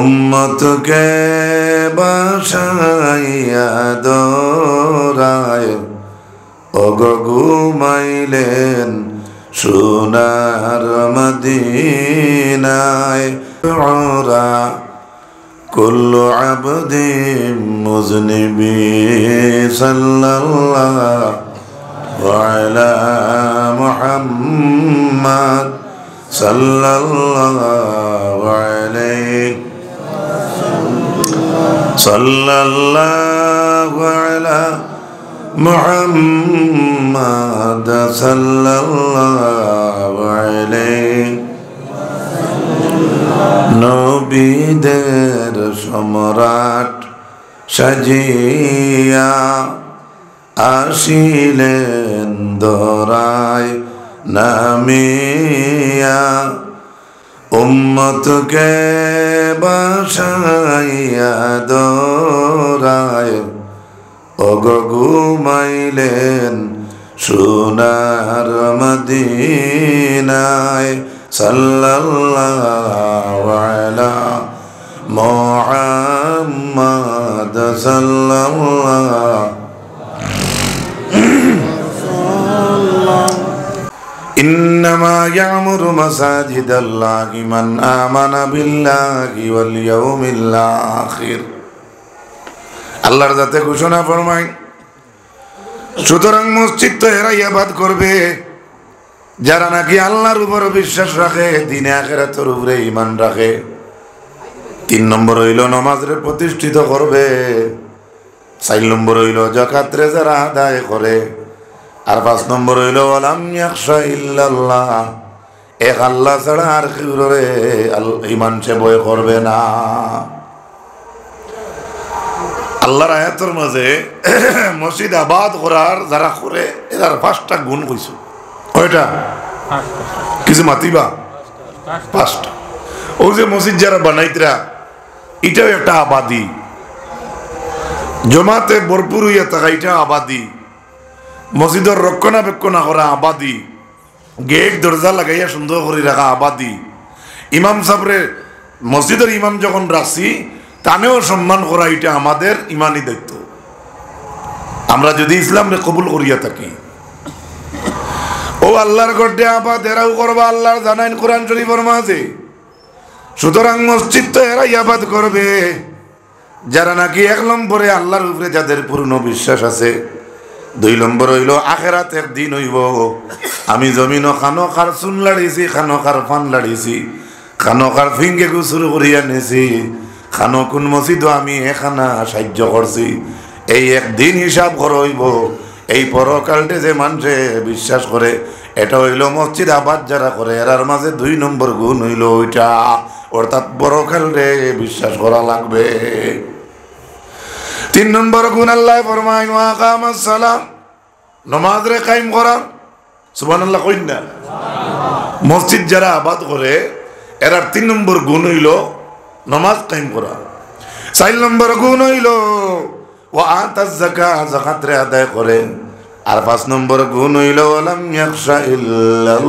উম্মতকে বাসাইয়া দোরায় ওগো ঘুমাইলেন সোনার মদিনায় ওরা কুল্লু আবদিন মুজনিবি সাল্লাল্লাহু আলা মুহাম্মদ সাল্লাল্লাহু আলাইহি সাল্লাল্লাহু আলা মুহাম্মদ সাল্লাল্লাহু আলাইহি নবীদের সম্রাট সাজিয়া আসিলেন দরায় নামিয়া উম্মতকে বাসাইয়া দরায় ওগো ঘুমাইলেন সোনার মদিনায় সাল্লাল্লাহু আলা মুহাম্মদ সাল্লাল্লাহু ইন্নামা ইয়ামুরু মাসাজিদাল্লাহি মান আমানা বিল্লাহি ওয়াল ইয়াউমিল আখির। আল্লাহর যাতে ঘোষণা ফরমায়, সুতরাং মসজিদ তো এরা ইবাদত করবে যারা নাকি আল্লাহর উপর বিশ্বাস রাখে, দিনে আখিরাতের উপরে ঈমান রাখে। 3 নম্বর হইল নামাজরে প্রতিষ্ঠিত করবে। 4 নম্বর হইল যাকাতরে যারা আদায় করে। আর 5 নম্বর হইল ওয়ালাম ইয়াখশা ইল্লাল্লাহ, এক আল্লাহ ছাড়া আর কাউরে ঈমান সে ভয় করবে না। আল্লাহর আয়াতের মাঝে মসজিদ আবাদ করার যারা করে এরার 5টা গুণ কইছে। কয়টা? কিছু মাতিবা? 5টা। ও যে মসজিদ যারা বানাইতরা এটাও একটা আবাদি, জমাতে ভরপুর হইয়া থাকা এটা আবাদি, মসজিদের রক্ষণাবেক্ষণ করা আবাদি, গেট দরজা লাগাইয়া সুন্দর করে রাখা আবাদি, ইমাম সাহেবরে মসজিদের ইমাম যখন রাখছি তানেও সম্মান করা, এটা আমাদের ইমানি দায়িত্ব। আমরা যদি ইসলামরে কবুল করিয়া থাকি, ও আল্লাহর গড্ডে আবাদ এরাও করবা, আল্লাহর জানাইন কোরআন শরীফের মাঝে। সুতরাং মসজিদ তো এরা ইবাদত করবে যারা নাকি 1 নম্বরে আল্লাহর উপরে যাদের পূর্ণ বিশ্বাস আছে। 2 নম্বর হইল আখেরাত একদিন হইব। আমি জমিনও খানোখার চুন লাড়িছি, খানোখার ফান লাড়িছি, খানোখার ফিঙ্গে গুসুর করিয়া নিছি, খানো কোন মসজিদও আমি এখানা সাহায্য করছি। এই একদিন হিসাব করা হইব। এই পরকালটে যে মানুষে বিশ্বাস করে, এটা হইল মসজিদ আবাদ যারা করে এরার মাঝে 2 নম্বর গুণ হইল ওইটা, অর্থাৎ পরকালে বিশ্বাস করা লাগবে। 3 নম্বর গুণ আল্লাহ ফরমায় ওয়া আকামাস সালাম, নামাজ রে কায়েম করা। সুবহানাল্লাহ কইন না? মসজিদ যারা আবাদ করে এরার 3 নম্বর গুণ হইল নামাজ কায়েম করা। 4 নম্বর গুণ হইল ওয়া আতাজ যাকাত, যাকাত রে আদায় করে। আর 5 নম্বর গুণ হইল ওয়ালাম ইয়াখশা ইল্লাল্লাহ,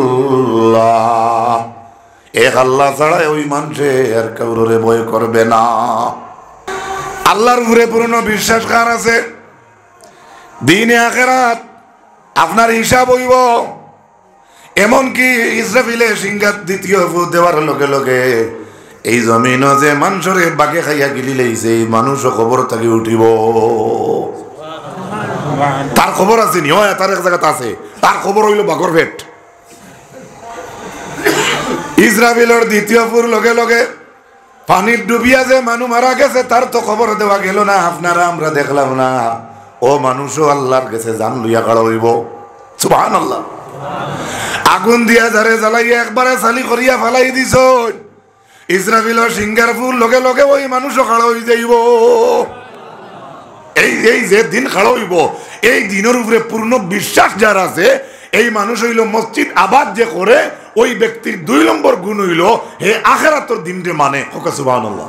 এক আল্লাহ ছাড়া ওই মানুষে আর কাউরে ভয় করবে না। আল্লাহর উপরে পূর্ণ বিশ্বাস কার আছে? দিনে আখিরাত আপনার হিসাব হইব। এমনকি ইসরাফিলে সিংহাত দ্বিতীয় ফুঁ দেওয়ার লগে লগে এই জমিনও যে মানুষরে বাগে খাইয়া গিলি লাইছে, এই মানুষও খবর থাকি উঠিব। তার খবর আছে নি? হয়, তার এক জায়গাতে আছে। তার খবর হইল বাঘর পেট। ইসরাফিলের দ্বিতীয় ফুর লগে লগে পানির ডুবিয়া যে মানুষ মারা গেছে তার তো খবর দেওয়া গেল না, আপনারা আমরা দেখলাম না। ও মানুষও আল্লাহর কাছে জান লইয়া কাড়া হইব। সুবহানাল্লাহ। আগুন দিয়া যারে জ্বালাইয়া একবারে চালি করিয়া ফেলাই দিছ, ইসরাফিলের সিংহার ফুল লগে লগে ওই মানুষও খাড়া হয়ে যাইব। এই যে দিন খাড়া হইব, এই দিনের উপরে পূর্ণ বিশ্বাস যার আছে, এই মানুষ হইল মসজিদ আবাদ যে করে, ওই ব্যক্তির 2 নম্বর গুণ হইল হে আখিরাতের দিনরে মানে। হোক সুবহানাল্লাহ।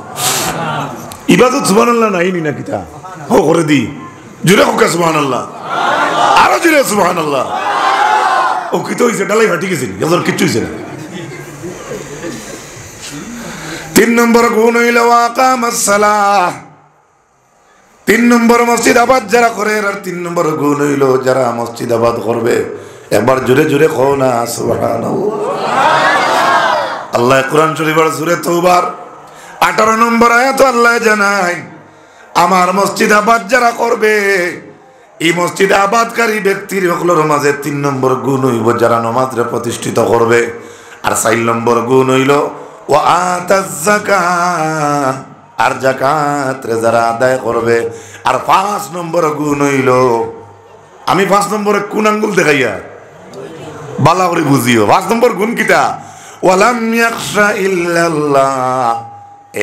ইবাদত সুবহানাল্লাহ নাই নি নাকি? তা হো করে দি জুড়ে হোক সুবহানাল্লাহ, আরো জুড়ে সুবহানাল্লাহ। ও কি তো হইছে? ডালাই ফাটি গেছে, এদের কিচ্ছু হইছে না। তিন নম্বর গুণ হইল আকামাস সালাহ। তিন নম্বর মসজিদ আবাদ যারা করে, আর তিন নম্বর গুণ হইল যারা মসজিদ আবাদ করবে। একবার জোরে জোরে কও না সুবহানাল্লাহ। আল্লাহ কোরআন শরীফের সূরা তাওবার 18 নম্বর আয়াত আল্লাহ জানায়, আমার মসজিদ আবাদ যারা করবে, এই মসজিদ আবাদকারী ব্যক্তির সকলের মাঝে তিন নম্বর গুণ হইব যারা নামাজে প্রতিষ্ঠিত করবে। আর 4 নম্বর গুণ হইল ওয়া আতাজ যাকাত, আর যাকাত যারা আদায় করবে। আর 5 নম্বর গুণ হইল, আমি 5 নম্বরে কোন আঙ্গুল দেখাইয়া বালা করে বুঝিও। 5 নম্বর গুণ কিটা? ওয়ালাম ইয়াখশা ইল্লাল্লাহ,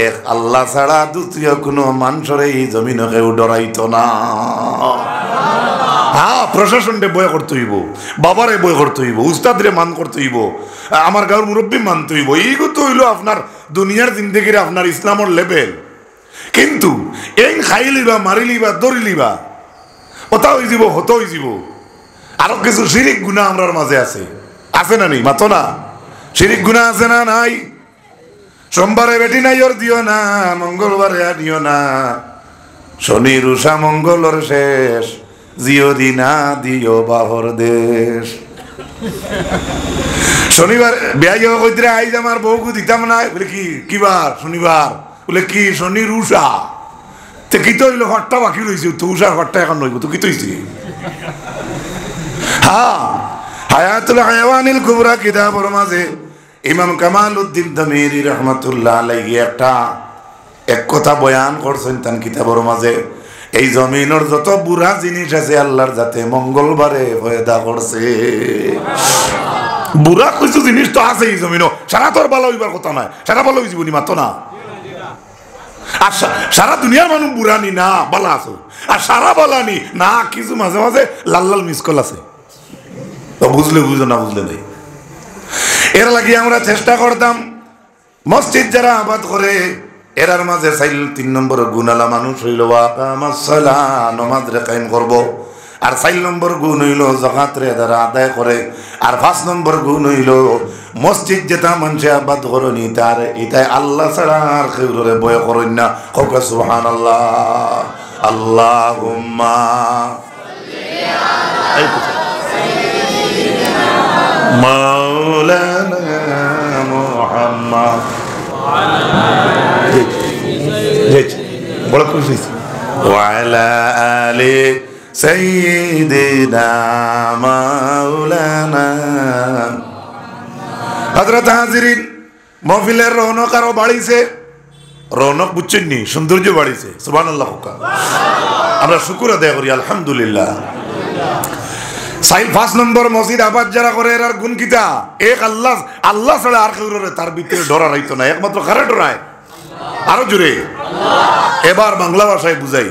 এক আল্লাহ ছাড়া দ্বিতীয় কোনো মানুষের এই জমিনে কেউ ডরাইতো না। হ্যাঁ, প্রশাসনকে বয় করতে হইব, বাবারে বয় করতে হইব, উস্তাদরে মান করতে হইব, আমার গাঁর মুরব্বী মানতে হইব। এইগুলো তো হইল আপনার দুনিয়ার জিন্দগির আপনার ইসলামের লেভেল। কিন্তু এই খাই লিবা, মারি লিবা, দৌড়ি লিবা, ওটা হয়ে যাব, হতো হয়ে যাব। আরো কিছু শিরিক গুনাহ আমরার মাঝে আছে, আছে না নেই? মাতো না, শিরিক গুনাহ আছে না নাই? সোমবারে বেটি নাই ওর দিও না, মঙ্গলবারে দিও না, শনি রুষা মঙ্গলর শেষ, জিও দিনা দিও বাহর দেশ। শনিবার বেয়াই কইতে আইজ আমার বউকে দিতাম না, বলে কি কিবার? শনিবার। বলে কি? শনি রুষা। তে কি তো হইলো? হট্টা বাকি রয়েছে, তো উষার হট্টা এখন নইব তো কি তো হইছে? হ্যাঁ, হায়াতুল হায়াওয়ানিল কুবরা কিতাবের মাঝে ইমাম কামালউদ্দিন দামিরি রহমাতুল্লাহ আলাইহি এক কথা বয়ান করছেন তান কিতাবের মাঝে। এই জমিনের যত বুড়া জিনিস আছে আল্লাহর যাতে মঙ্গলবারে পয়দা করছে। বুড়া কিছু জিনিস তো আছে এই জমিনও, সারা তোর ভালো হইবার কথা নয়, সারা ভালো হয়ে জীবনী মাত্র না। আর সারা দুনিয়ার মানুষ বুড়ানি না, বালা আছে। আর সারা বালানি না, কিছু মাঝে মাঝে লাল লাল মিসকল আছে। তো বুঝলে বুঝলে, না বুঝলে নেই। এর লাগি আমরা চেষ্টা করতাম মসজিদ যারা আবাদ করে এরার মাঝে 3 নম্বর গুণালা মানুষ হইল আকামাস সালাহ, নামাজ রে কায়েম করব। আর 4 নম্বর গুণ হইল যাকাত রে যারা আদায় করে। আর 5 নম্বর গুণ হইল মসজিদ যেটা মানুষে আবাদ করনি তার এটাই আল্লাহ ছাড়া আর কেউরে ভয় করেন না। হোক সুবহানাল্লাহ। আল্লাহুম্মা মাওলানা মুহাম্মদ বড় খুশি ওয়ালা আলি সাইয়্যিদিনা মাওলানা। হযরত হাজিরিন, মাহফিলের রৌনক আরো বাড়িছে। রৌনক বুঝছেন নি? সৌন্দর্য বাড়িছে। সুবহানাল্লাহ। আমরা শুকর আদায় করি আলহামদুলিল্লাহ। 5 নম্বর মসজিদ আবাদ যারা করে এর গুণ কিতা? এক আল্লাহ, আল্লাহ ছাড়া আর কেউ তার ভিতরে ডরা রাইতো না, একমাত্র কারে ডরায়? আরো জোরে এবার বাংলা ভাষায় বুঝাই।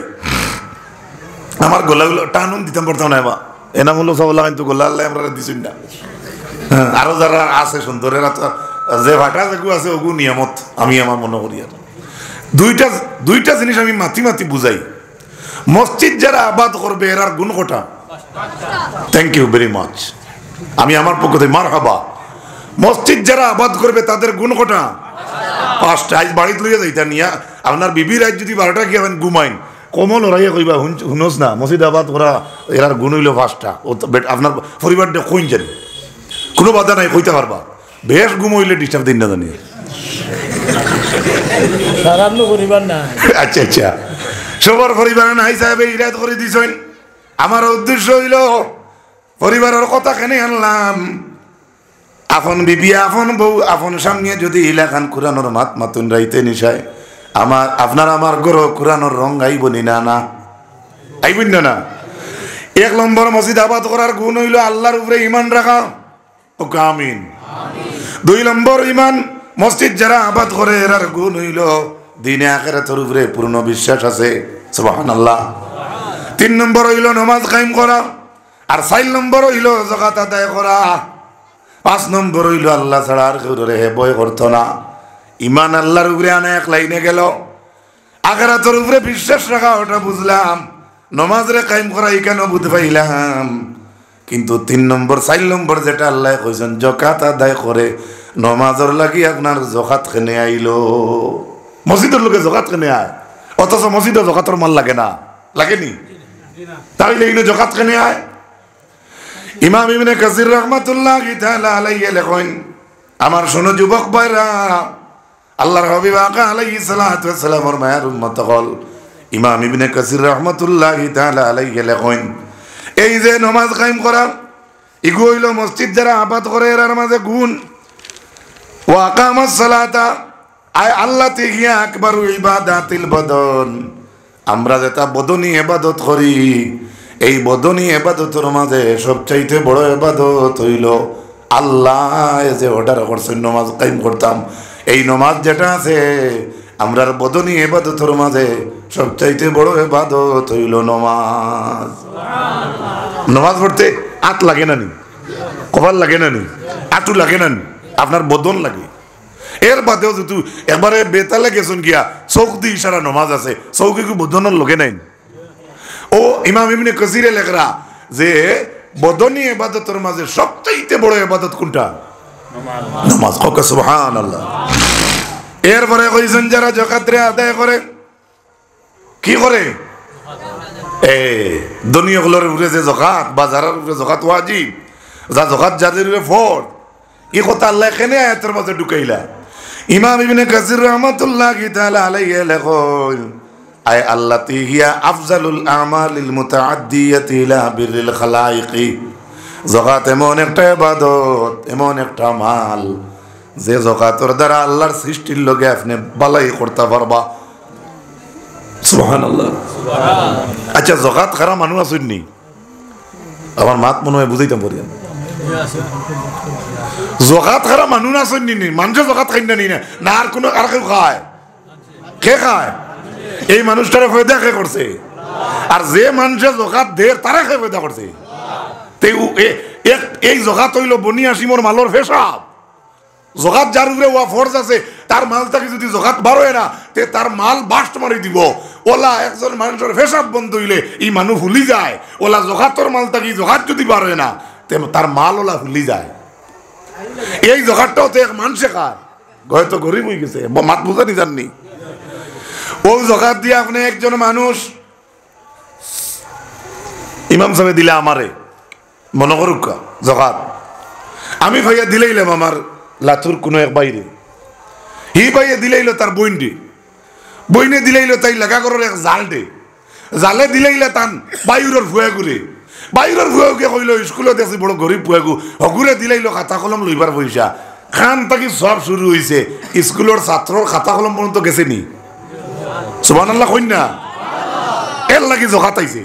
আমার গোলাগুলো টানুন দিতাম পারতাম না, এবার এনাম হলো সব কিন্তু গোলা আল্লাহ আমরা দিছুন না। আরো যারা আছে সুন্দর এরা তো যে ভাটা যেগু আছে ওগু নিয়ামত আমি আমার মনে করি। আর দুইটা জিনিস আমি মাতি মাতি বুঝাই। মসজিদ যারা আবাদ করবে এরার গুণ কটা? Thank you very much. আমি আমার পক্ষ থেকে মারহাবা। মসজিদ যারা আবাদ করবে তাদের গুণ কটা? 5টা। আজ বাড়িতে লইয়া যাইতা নিয়া আপনার বিবির আজ যদি 12টা গিয়ে ঘুমাইন কমল ওরাইয়া কইবা শুনোস না মসজিদ আবাদ করা এরার গুণ হইল 5টা। ও আপনার পরিবারটা কইন জানি কোনো বাধা নাই, কইতে পারবা। বেশ ঘুম হইলে ডিস্টার্ব দিন না জানি। আচ্ছা আচ্ছা, সবার পরিবার নাই সাহেব ইরাত করে দিছেন। আমার উদ্দেশ্য হইল পরিবারের কথা কেনে আনলাম। আপন বিবি, আপন বউ, আপন সামনে যদি ইলাখান কোরআনোর মাত মাতুন রাইতে নিশায় আপনার আমার গরো কোরআনোর রং আইবনি না? না আইবন না। 1 নম্বর মসজিদ আবাদ করার গুণ হইল আল্লাহর উপরে ঈমান রাখা। ও আমিন। 2 নম্বর ঈমান মসজিদ যারা আবাদ করে এর গুণ হইল দিনে আখিরাতের উপরে পূর্ণ বিশ্বাস আছে। সুবহানাল্লাহ। 3 নম্বর হইল নামাজ কায়েম করা। আর 4 নম্বর হইল যাকাত আদায় করা। 5 নম্বর হইল আল্লাহ ছাড়া আর কাউরে ভয় করতো না। ঈমান আল্লাহর উপরে আনা এক লাইনে গেল। আখিরাতের উপরে বিশ্বাস রাখা ওটা বুঝলাম। নামাজ রে কায়েম করা কেন বুঝতে পাইলাম। কিন্তু 3 নম্বর 4 নম্বর যেটা আল্লাহ কইছেন যাকাত আদায় করে নমাজের লাগি আপনার যাকাত খেনে আইলো মসজিদের লোকে যাকাত খেনে আয় অথচ মসজিদে যাকাতের মাল লাগে না লাগেনি তাইলে এইনো যাকাত খেনে আয় ইমাম ইবনে কাসির রাহমাতুল্লাহি তাআলা আলাইহি লেখেন আমার শোনো যুবক ভাইরা আল্লাহর হাবিব আকা আলাইহিস সালাতু ওয়াস সালামের মায়ের উম্মত হল ইমাম ইবনে কাসির রাহমাতুল্লাহি তাআলা আলাইহি লেখেন এই যে নামাজ কায়েম করা ইগো হইল মসজিদ যারা আবাদ করে এর মাঝে গুণ ওয়া আকামাস সালাতা আয় আল্লাতি হিয়া আকবারু ইবাদাতিল বদন আমরা যেটা বদনী ইবাদত করি এই বদনী ইবাদতের মাঝে সবচাইতে বড় ইবাদত হইল আল্লাহ যে অর্ডার করছেন নামাজ কায়েম করতাম এই নামাজ যেটা আছে আমরার বদনী ইবাদতের মাঝে সবচাইতে বড় ইবাদত হইল নামাজ নামাজ পড়তে আট লাগে না নি কপাল লাগে না নি আটু লাগে না নি আপনার বদন লাগে এর বাদেও যেহেতু একবারে বেতালে গেছেন গিয়া চৌক দি ইশারা নামাজ আছে চৌকে কি বদনের লগে নাই ও ইমাম ইবনে কাসিরে লেখরা যে বদনী ইবাদতের মাঝে সবচাইতে বড় ইবাদত কোনটা নামাজ কক সুবহানাল্লাহ এরপরে কইছেন যারা যাকাত আদায় করে কি করে দুনিয়াগুলোর উপরে যে যাকাত বাজারের উপরে যাকাত ওয়াজিব যা যাকাত যাদের উপরে ফরজ এই কথা আল্লাহ এখানে আয়াতের মধ্যে ঢুকাইলা ইমাম ইবনে কাসির রাহমাতুল্লাহি তাআলা আলাইহি লেখেন আয় আল্লাতি হিয়া আফজালুল আমালিল মুতাআদ্দিয়াতি ইলা বিররিল খালাইকি যাকাত এমন একটা ইবাদত এমন একটা মাল যে যাকাতের দ্বারা আল্লাহর সৃষ্টির লগে আপনি বালাই করতে পারবা সুবহানাল্লাহ সুবহানাল্লাহ আচ্ছা যাকাত খারা মানুষ আসেননি আমার মাত মনে হয় বুঝাইতাম পারি যাকাত খারা মানুষ আসেননি মানুষ যাকাত খাই না না আর কোনো আর কেউ খায় কে খায় এই মানুষটারে ফায়দা কে করছে আর যে মানুষে যাকাত দেয় তারা কে ফায়দা করছে এই যাকাত হইল বনি হাশিমর মালর পেশাব যাকাত যার উপরে ওয়া ফরজ আছে তার মাল থেকে যদি যাকাত বার হয় না তে তার মাল বাস্ট মারি দিব ওলা একজন মানুষের পেশাব বন্ধ হইলে এই মানুষ ভুলি যায় ওলা যাকাতর মাল থেকে যাকাত যদি বার হয় না তে তার মাল ওলা ভুলি যায় এই যাকাতটাও তো এক মানুষে খায় হয়তো গরিব হয়ে গেছে মাত বুঝানি জাননি ওই যাকাত দিয়ে আপনি একজন মানুষ ইমাম সাহেব দিলে আমারে মনে করুক যাকাত আমি ভাইয়া দিলেইলাম আমার লাথুর কোনো এক বাইরে হি ভাইয়া দিলেইল তার বইনে দিলেইল তাই লেখা করার এক জালে দিলেইলে তান বায়ুরের ভুয়া ঘুরে বায়ুরের ভুয়াকে কইল স্কুলত আছে বড় গরিব ভুয়াগু হগুরে দিলেইল খাতা কলম লইবার পয়সা খান তাকি সব শুরু হয়েছে স্কুলের ছাত্রর খাতা কলম পর্যন্ত গেছে নি সুবহানাল্লাহ কইন না এর লাগি যাকাত আইছে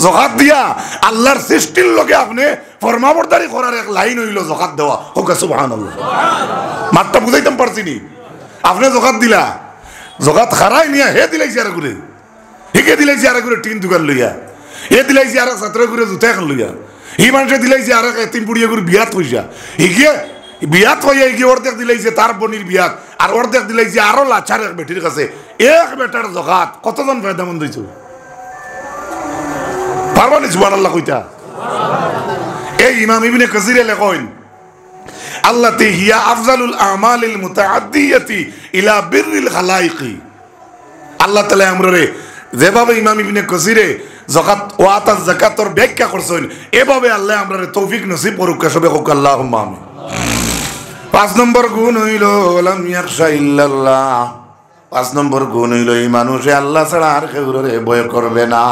যাকাত দিয়া আল্লাহর সৃষ্টির লগে আপনি ফরমাবরদারি করার এক লাইন হইল যাকাত দেওয়া হোক সুবহানাল্লাহ মাত্রা বুঝাইতাম পারছি নি আপনি যাকাত দিলা যাকাত খারাই নিয়া হে দিলাইছি আর করে হিকে দিলাইছি আর করে টিন দোকান লইয়া হে দিলাইছি আর ছাত্র করে জুতা এখন লইয়া হি মানুষে দিলাইছি আর তিন পুড়িয়া করে বিয়াত পয়সা হিকে বিয়াত হইয়া গিয়ে অর্ধেক দিলাইছে তার বনির বিয়াত আর অর্ধেক দিলাইছে আরো লাচার এক বেটির কাছে এক বেটার যাকাত কতজন ফায়দামন্দ হইছে পারবা নি সুবহানাল্লাহ কইতা এই ইমাম ইবনে কাসির লেখেন আল্লাতি হিয়া আফজালুল আমালিল মুতাআদ্দিয়াতি ইলা বিররিল খালাইকি আল্লাহ তাআলা আমরারে যেভাবে ইমাম ইবনে কাসিরে যাকাত ওয়াতা যাকাতর ব্যাখ্যা করছেন এভাবে আল্লাহ আমরারে তৌফিক নসিব করুক সবে হোক আল্লাহুম্মা আমিন 5 নম্বর গুণ হইল লাম ইয়াখশা ইল্লাল্লাহ 5 নম্বর গুণ হইল এই মানুষে আল্লাহ ছাড়া আর কাউরে ভয় করবে না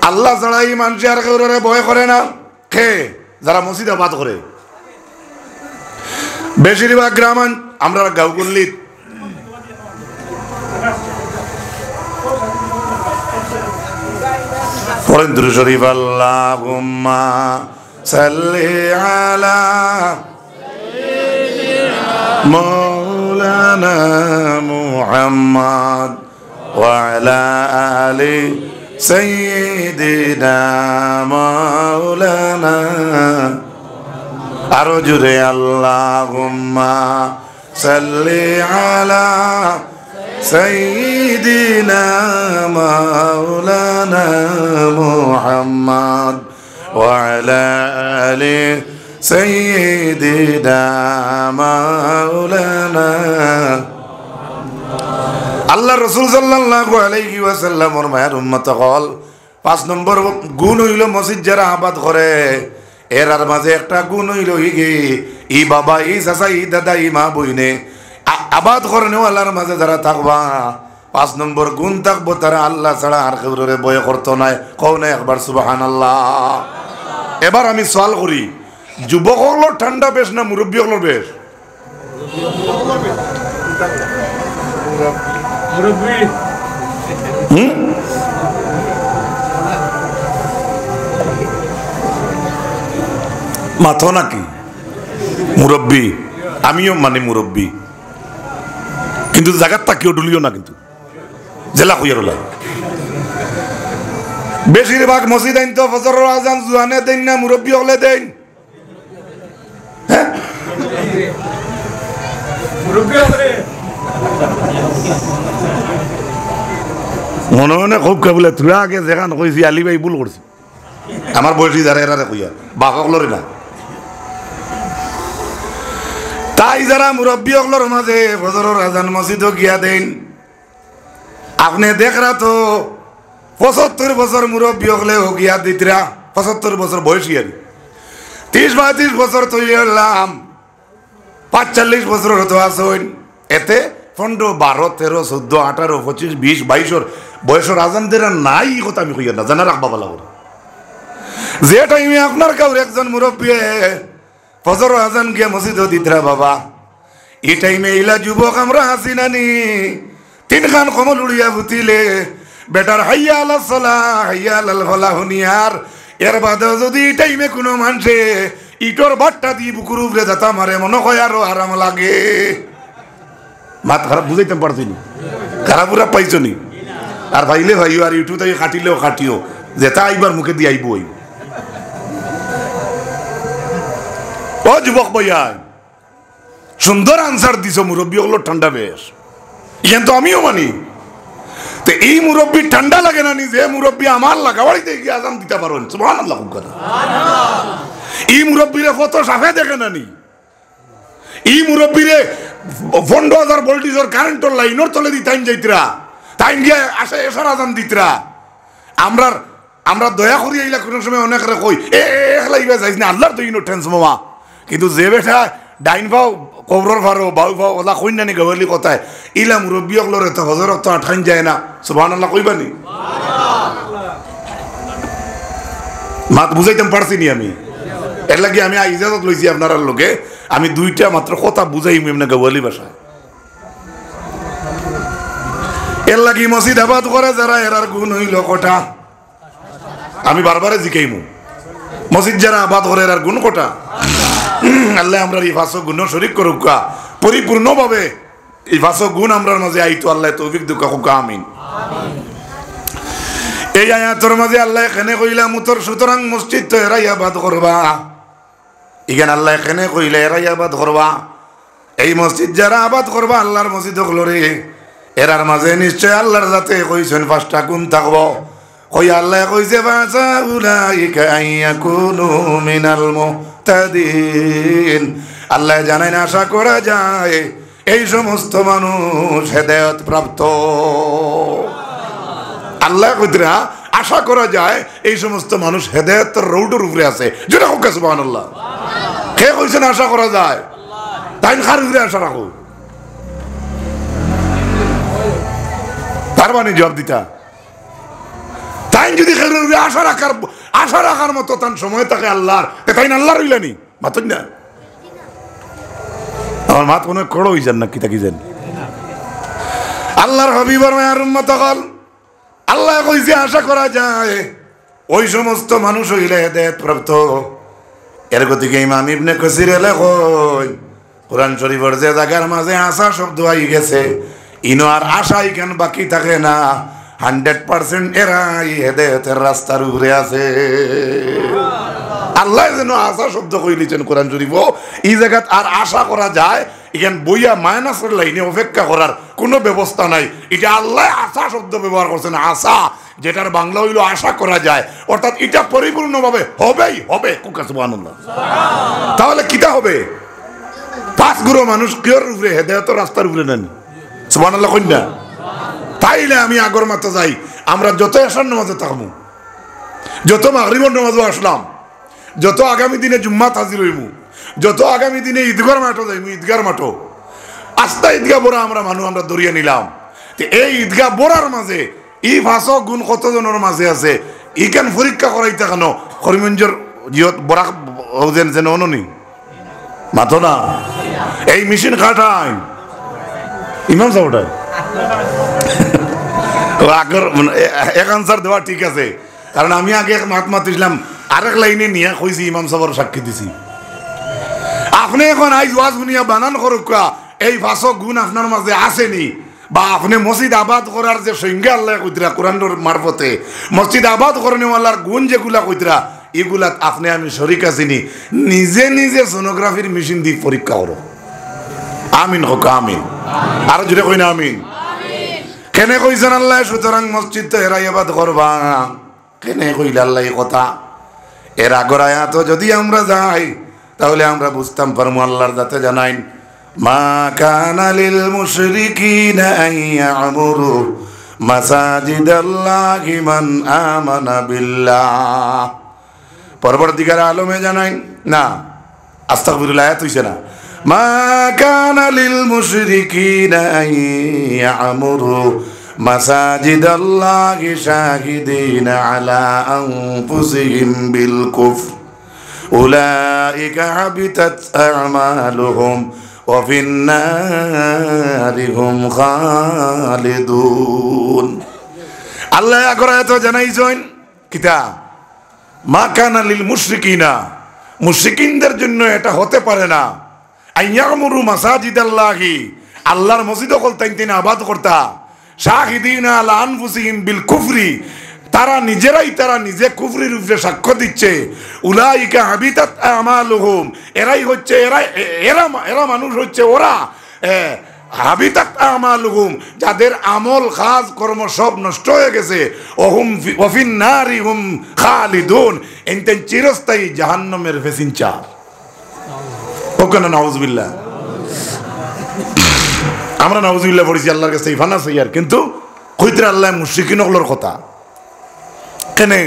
আল্লাহ ছাড়া এই মানুষ আর কাউরে ভয় করে না কে যারা মসজিদ আবাদ করে বেশিরভাগ গ্রাম আমরা গাঁও গল্লি পড়েন দুরূদ শরীফ আল্লাহুম্মা সাল্লি আলা মাওলানা মুহাম্মদ ওয়া আলা আলি সাইয়্যিদিনা মাওলানা আরো জুড়ে আল্লাহুম্মা সাল্লি আলা সাইয়্যিদিনা মাওলানা মুহাম্মদ وعلى آل سيدنا مولانا আল্লাহ রাসূল সাল্লাল্লাহু আলাইহি ওয়াসাল্লামের মায়ের উম্মত হল 5 নম্বর গুণ হইল মসজিদ যারা আবাদ করে এর আর মাঝে একটা গুণ হইল ই বাবা ই চাচা ই দাদা ই মা বইনে আবাদ করেন আল্লাহর মাঝে যারা থাকবা 5 নম্বর গুণ থাকবো তারা আল্লাহ ছাড়া আর কেউরে ভয় করতো না কও না একবার সুবহানাল্লাহ। এবার আমি সওয়াল করি যুবক হলো ঠান্ডা বেশ না মুরব্বী হলো বেশ? মাথো নাকি মুরব্বী? আমিও মানে মুরব্বী, কিন্তু জায়গার তাকিও ডুলিও না, কিন্তু জেলা কইয়ারলা বেশিরভাগ মসজিদ আইন তো ফজরের আজান জুয়ানে দেন না, মুরব্বী হলে দেন। হ্যাঁ মনে মনে খুব কেবলে তুই আগে যেখান কইছি আলী ভাই ভুল করছি, আমার বয়সী যারা এরা কইয়া বাকলরে না। তাই যারা মুরব্বী হকলর মাঝে ফজরের আজান মসজিদ গিয়া দেন, আপনি দেখরা তো 75 বছর মুরব্বী হকলে গিয়া দিতরা, 75 বছর বয়সী আর 30-32 বছর তৈরি হলাম, 45 বছর হতো আসুন, এতে 15, 12, 13, 14, 18, 25, 20, 22 বয়সের আজানদের নাই কথা আমি কইয়া না, জানা রাখবা বলা করে। যে টাইমে আপনার কাউর একজন মুরব্বী ফজর আজান গিয়া মসজিদ দিতরা বাবা, এই টাইমে ইলা যুবক আমরা হাসি নানি 3 খান কমল উড়িয়া বুতিলে বেটার হাইয়া আলাস সালাহ হাইয়া আলাল ফালাহ হুনিয়ার, এর বাদে যদি এই টাইমে কোনো মানুষে ইটর বাট্টা দিয়ে বুকুর উপরে যাতা মারে মনে হয় আরো আরাম লাগে। মাত খারাপ বুঝাইতে পারছিনি, খারাপ পুরা পাইছো নি? আর ভাইলে ভাইও আর ইউটিউব থেকে কাটিলেও কাটিও, যেটা আইবার মুখে দিয়ে আইব। ও যুবক ভাইয়া সুন্দর আনসার দিছ, মুরব্বী হলো ঠান্ডা বেশ, ইখান তো আমিও মানি। তো এই মুরব্বী ঠান্ডা লাগে না নি যে মুরব্বী আমার লাগাবাড়িতে গিয়ে আজান দিতে পারেন? সুবহানাল্লাহ। এই মুরব্বীরে কত সাফে দেখে না নি? এই মুরব্বীরে 15,000 ভোল্টেজের কারেন্টের লাইনের তলে দি টাইম যাইতরা, টাইম গিয়ে আসে এসার আজান দিতরা। আমরা দয়া করি এইলা কোনো সময় অনেক কই একলা ইবা যাইস না, আল্লাহর তো ইনো টেনশন মামা, কিন্তু যে বেটা ডাইন পাও কবরর ফারো বাউ পাও ওলা কই না নি গবলি কথায় ইলা মুরব্বী হলরে তো হযরত তো আঠাইন যায় না। সুবহানাল্লাহ কইবানি? মাত বুঝাইতাম পারছি নি আমি, এর লাগি আমি ইজাজত লইছি আপনার লোকে, আমি 2টা মাত্র কথা বুঝাই এমনি গবলি ভাষায়। এর লাগি মসজিদ আবাদ করে যারা এরার গুণ হইল কটা, আমি বারবারে জিকাইমু মসজিদ যারা আবাদ করে এরার গুণ কটা। আল্লাহ আমরা এই 5 গুণ শরীক করুক পরিপূর্ণভাবে, এই 5 গুণ আমরার মাঝে আইতো আল্লাহ তৌফিক দুকা হোক, আমিন। এই আয়াতের মাঝে আল্লাহ এখানে কইলা মুতর সুতরাং মসজিদ তো এরাই আবাদ করবা, ইখানে আল্লাহ এখানে কইলে এরাই আবাদ করবা। এই মসজিদ যারা আবাদ করবা আল্লাহর মসজিদ হলরে এরার মাঝে নিশ্চয় আল্লাহর যাতে কইছেন 5টা গুণ থাকবো। কই আল্লাহ কইছে ফাসাউলাইকা আইয়াকুনু মিনাল মুহতাদিন, আল্লাহ জানেন আশা করা যায় এই সমস্ত মানুষ হেদায়েত প্রাপ্ত। আল্লাহ কইতরা আশা করা যায় এই সমস্ত মানুষ হেদায়েতের রোডের উপরে আছে, যেটা হোক সুবহানাল্লাহ। কে কইছেন আশা করা যায়? তাই কার উপরে আশা রাখো? পারবানি জবাব দিতা? তাই যদি আশা রাখার মতো তার সময় থাকে আল্লাহর, তাই আল্লাহর হইলানি মাতুন না। আমার মাত মনে কড়ো হইছেন না কি তাকি জানি। আল্লাহর হাবিবের মায়ের উম্মত হল আল্লাহ কইছে আশা করা যায় ওই সমস্ত মানুষ হইলে হেদায়েত প্রাপ্ত। এর গতিকে ইমাম ইবনে কাসির লেখেন কোরআন শরীফের যে জায়গার মাঝে আশা শব্দ আই গেছে, ইনো আর আশা ইখান বাকি থাকে না, 100% এরাই হেদায়েতের রাস্তার উপরে আছে। আল্লাহ যেন আশা শব্দ কই লিছেন কোরআন শরীফ, এই জায়গাত আর আশা করা যায় এখান বইয়া মাইনাসের লাইনে অপেক্ষা করার কোনো ব্যবস্থা নাই। এটা আল্লাহ আশা শব্দ ব্যবহার করছেন, আশা যেটার বাংলা হইল আশা করা যায়, অর্থাৎ এটা পরিপূর্ণভাবে হবেই হবে। সুবহানাল্লাহ। তাহলে কিটা হবে? 5 গুরু মানুষ কিয়র উপরে হেদায়েতের রাস্তার উপরে নেন। সুবহানাল্লাহ কইনা? তাইলে আমি আগর মাথা যাই, আমরা যত এশার নামাজে থাকবো, যত মাগরিবের নামাজে আসলাম, যত আগামী দিনে জুম্মাত হাজির হইমু, যত আগামী দিনে ঈদগার মাঠও যাইমু, ঈদগার মাঠও আস্তা ঈদগাহ বড়া আমরা মানুষ আমরা দরিয়ে নিলাম। এই ঈদগাহ বড়ার মাঝে ই 5 গুণ কতজনের মাঝে আছে, ইখান পরীক্ষা করাইতে কেন করিমগঞ্জের জিয়ত বড়া যেন যেন অননি মাথো না এই মেশিন খাটাই ইমাম সাহেবটাই আগের এক আনসার দেওয়া ঠিক আছে, কারণ আমি আগে মাত মাতিছিলাম আরেক লাইনে নিয়ে কইছি, ইমাম সাহেবের সাক্ষী দিছি। আপনি এখন আইজ ওয়াজ শুনিয়া বানান করুক, এই 5 গুণ আপনার মাঝে আসেনি, বা আপনি মসজিদ আবাদ করার যে সংজ্ঞা আল্লাহ কইতরা কোরআনের মারফতে মসজিদ আবাদ করেনওয়ালার গুণ যেগুলা কইতরা, এগুলা আপনি আমি শরিক আছিনি, নিজে নিজে সোনোগ্রাফির মেশিন দিয়ে পরীক্ষা করো। আমিন হোক, আমিন। আর জুড়ে কই না আমিন। কেনে কইছেন আল্লাহ সুতরাং মসজিদ তো এরাই আবাদ করবা? কেনে কইল আল্লাহ এই কথা? এর আগর আয়াত যদি আমরা যাই তাহলে আমরা বুঝতাম পারবো। আল্লাহর যাতে জানাইন, মা কানা লিল মুশরিকিনা আন ইয়ামুরু মাসাজিদাল্লাহি মান আমানা বিল্লাহ। পরবর্তীকার আলমে জানাইন না, আস্তাগফিরুল্লাহ, আয়াত হইছে না, মা কানা লিল মুশরিকিনা আন ইয়ামুরু মাসাজিদাল্লাহি শাহিদিনা আলা আনফুসিহিম বিল কুফর উলাইকা হাবিতাত আমালুহুম ওয়া ফিন নারি হুম খালিদুন। আল্লাহ আগরা এত জানাইছেন কিতা, মা কানা লিল মুশরিকিনা, মুশরিকিনদের জন্য এটা হতে পারে না, আইয়ামুরু মাসাজিদাল্লাহি, আল্লাহর মসজিদ কল তাইন আবাদ করতা, শাহিদিনা আলা আনফুসিহিম বিল কুফরি, তারা নিজে কুফরির উপরে সাক্ষ্য দিচ্ছে, উলাইকা হাবিতাত আমালুহুম, এরাই হচ্ছে এরা মানুষ হচ্ছে ওরা হাবিতাত আমালুহুম, যাদের আমল কাজ কর্ম সব নষ্ট হয়ে গেছে, ওহুম ওয়াফিন নারি হুম খালিদুন, এনতেন চিরস্থায়ী জাহান্নামের ফেসিনচার। ওখানে নাউজুবিল্লাহ, আমরা নাউজুবিল্লাহ পড়েছি আল্লাহর কাছে ইফানা সইয়ার, কিন্তু কইতে আল্লাহ মুশরিকিন হলোর কথা কেনে।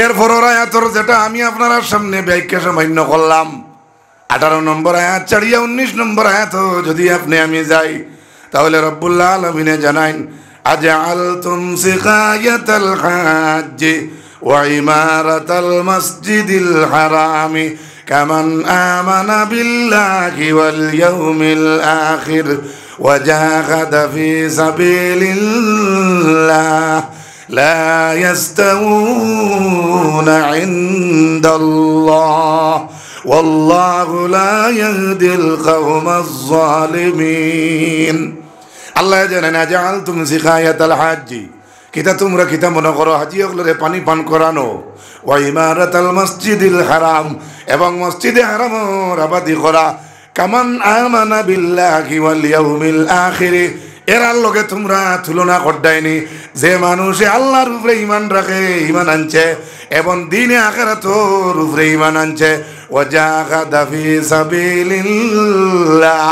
এরপর আয়াতর যেটা আমি আপনার সামনে ব্যাখ্যা সামান্য করলাম, 18 নম্বর আয়াত ছাড়িয়া 19 নম্বর আয়াত যদি আপনি আমি যাই, তাহলে রব্বুল আলামিন জানাইন, আজআলতুম সিকায়াতাল হাজ্জ ওয়া ইমারাতাল মাসজিদিল হারামি কামান আমানা বিল্লাহি ওয়াল ইয়াউমিল আখির ওয়া জাহাদা ফি সাবিলিল্লাহ লা ইয়াস্তাউনা ইনদাল্লাহ ওয়াল্লাহু লা ইয়াহদিল কওমাজ জালিমিন। আল্লাহ জানেন, আজআলতুম সিকায়াতাল হাজ্জ, কিতা তোমরা কিতা মনে করো হাজি হকলরে পানি পান করানো, ওয়া ইমারাতাল মসজিদিল হারাম, এবং মসজিদে হারামের আবাদি করা, কামান আমানা বিল্লাহি ওয়াল ইয়াউমিল আখির, এরার লগে তোমরা তুলনা করদাইনি, যে মানুষে আল্লাহর উপরে ঈমান রাখে, ঈমান আনছে, এবং দিনে আখিরাতের উপরে ঈমান আনছে, ওয়া জাহাদা ফি সাবিলিল্লাহ,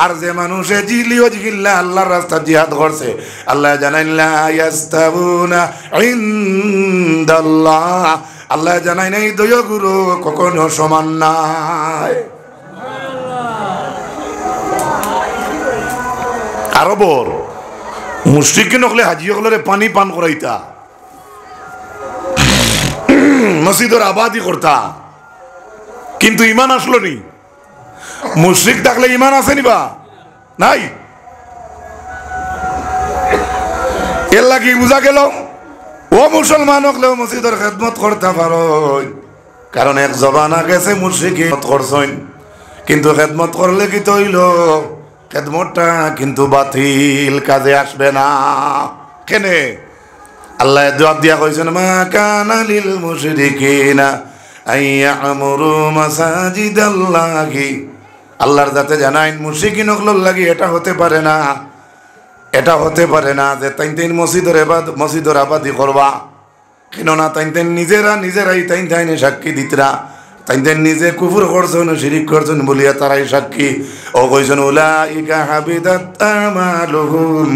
আর যে মানুষে জিলিওয়াজিল্লাহ আল্লাহর রাস্তা জিহাদ করছে, আল্লাহ জানাইন লা ইয়াস্তাবুনা ইনদাল্লাহ, আল্লাহ জানাইন এই দুই গুরু কখনো সমান নাই। আরবর মুশরিকিন হলে হাজি হকলরে পানি পান করাইতা, মসজিদের আবাদি করতা, কিন্তু ইমান আসলো নি? মুশরিক থাকলে ইমান আসেনি বা নাই? এর লাগি বুঝা গেল ও মুসলমান হকলেও মসজিদের খেদমত করতে পারো, কারণ এক জবানা গেছে মুশরিকি করছেন, কিন্তু খেদমত করলে কি তৈল খেদমতটা কিন্তু বাতিল, কাজে আসবে না। কেনে? আল্লাহ জবাব দিয়া কইছেন, মা কানা লিল মুশরিকিনা আইয়ামুরু মাসাজিদাল্লাহি, আল্লাহর যাতে জানাইন মুশরিকিন হকলর লাগি এটা হতে পারে না এটা হতে পারে না যে তাইন মসজিদের আবাদি করবা, কেননা তাইন নিজেরাই তাইন সাক্ষী দিতরা, তাইন নিজে কুফর করছেন শিরিক করছেন বলিয়া তারাই সাক্ষী। ও কইছেন উলাইকা হাবিদাত আমালুহুম,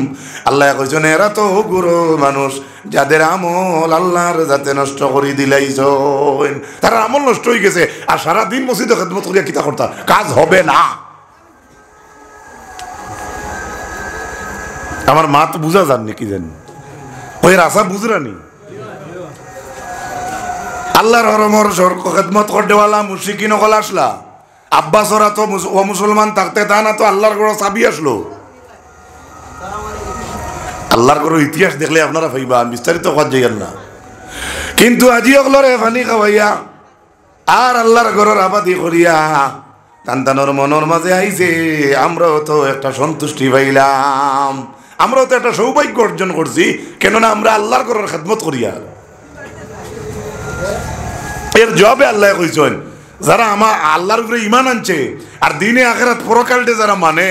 আল্লাহ কইছেন এরা তো গুরু মানুষ যাদের আমল আল্লাহর যাতে নষ্ট করে দিলাইছেন, তারা আমল নষ্ট হয়ে গেছে। আর সারাদিন মসজিদে খেদমত করিয়া কিতা করতা, কাজ হবে না। আমার মা তো বুঝা যাননি কি জানি, ওই রাসা বুঝরানি আল্লাহর হরমর খেদমত করতেওয়ালা মুশরিকিন হল আসলা। আব্বাস ওরা তো ও মুসলমান থাকতে তা না তো আল্লাহর ঘর চাবি আসলো। আল্লাহর ঘর ইতিহাস দেখলে আপনারা ভাইবা, বিস্তারিত কাজ যাইয়েন না। কিন্তু আজি অগলরে পানি খাওয়াইয়া আর আল্লাহর ঘরের আবাদি করিয়া তান্তানোর মনের মাঝে আইছে আমরাও তো একটা সন্তুষ্টি পাইলাম, আমরাও তো একটা সৌভাগ্য অর্জন করছি, কেননা আমরা আল্লাহর ঘরের খেদমত করিয়া। এর জবাবে আল্লাহ কইছেন যারা আমার আল্লাহর উপরে ঈমান আনছে আর দিনে আখিরাত পরকালতে যারা মানে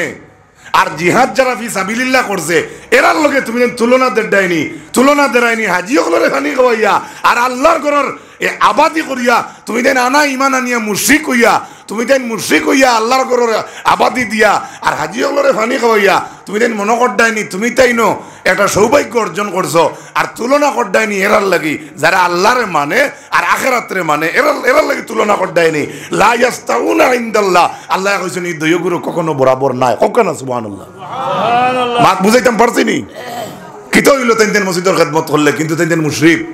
আর জিহাদ যারা ফি সাবিলিল্লাহ করছে, এরার লগে তুমি তুলনা দেড়াইনি হাজি হলরে ফানি খাওয়াইয়া আর আল্লাহর ঘরের আবাদি করিয়া তুমি দেন আনা ঈমান আনিয়া মুশরিক হইয়া, তুমি দেন মুশরিক হইয়া আল্লাহর ঘরের আবাদি দিয়া আর হাজি হলরে ফানি খাওয়াইয়া তুমি দেন মনে করডাইনি তুমি তাই নো একটা সৌভাগ্য অর্জন করছো। আর তুলনা করডাইনি এরার লাগি যারা আল্লাহরে মানে আর আখিরাতরে মানে, এরার লাগি তুলনা করডাইনি। লা ইয়াস্তাউনা ইনদাল্লাহ, আল্লাহ কইছেন এই দুই গুরু কখনো বরাবর নাই। কখনো সুবহানাল্লাহ, মাত বুঝাইতাম পারছিনি কিতো হইল তাইন মসজিদের খেদমত করলে কিন্তু তাইন মুশরিক,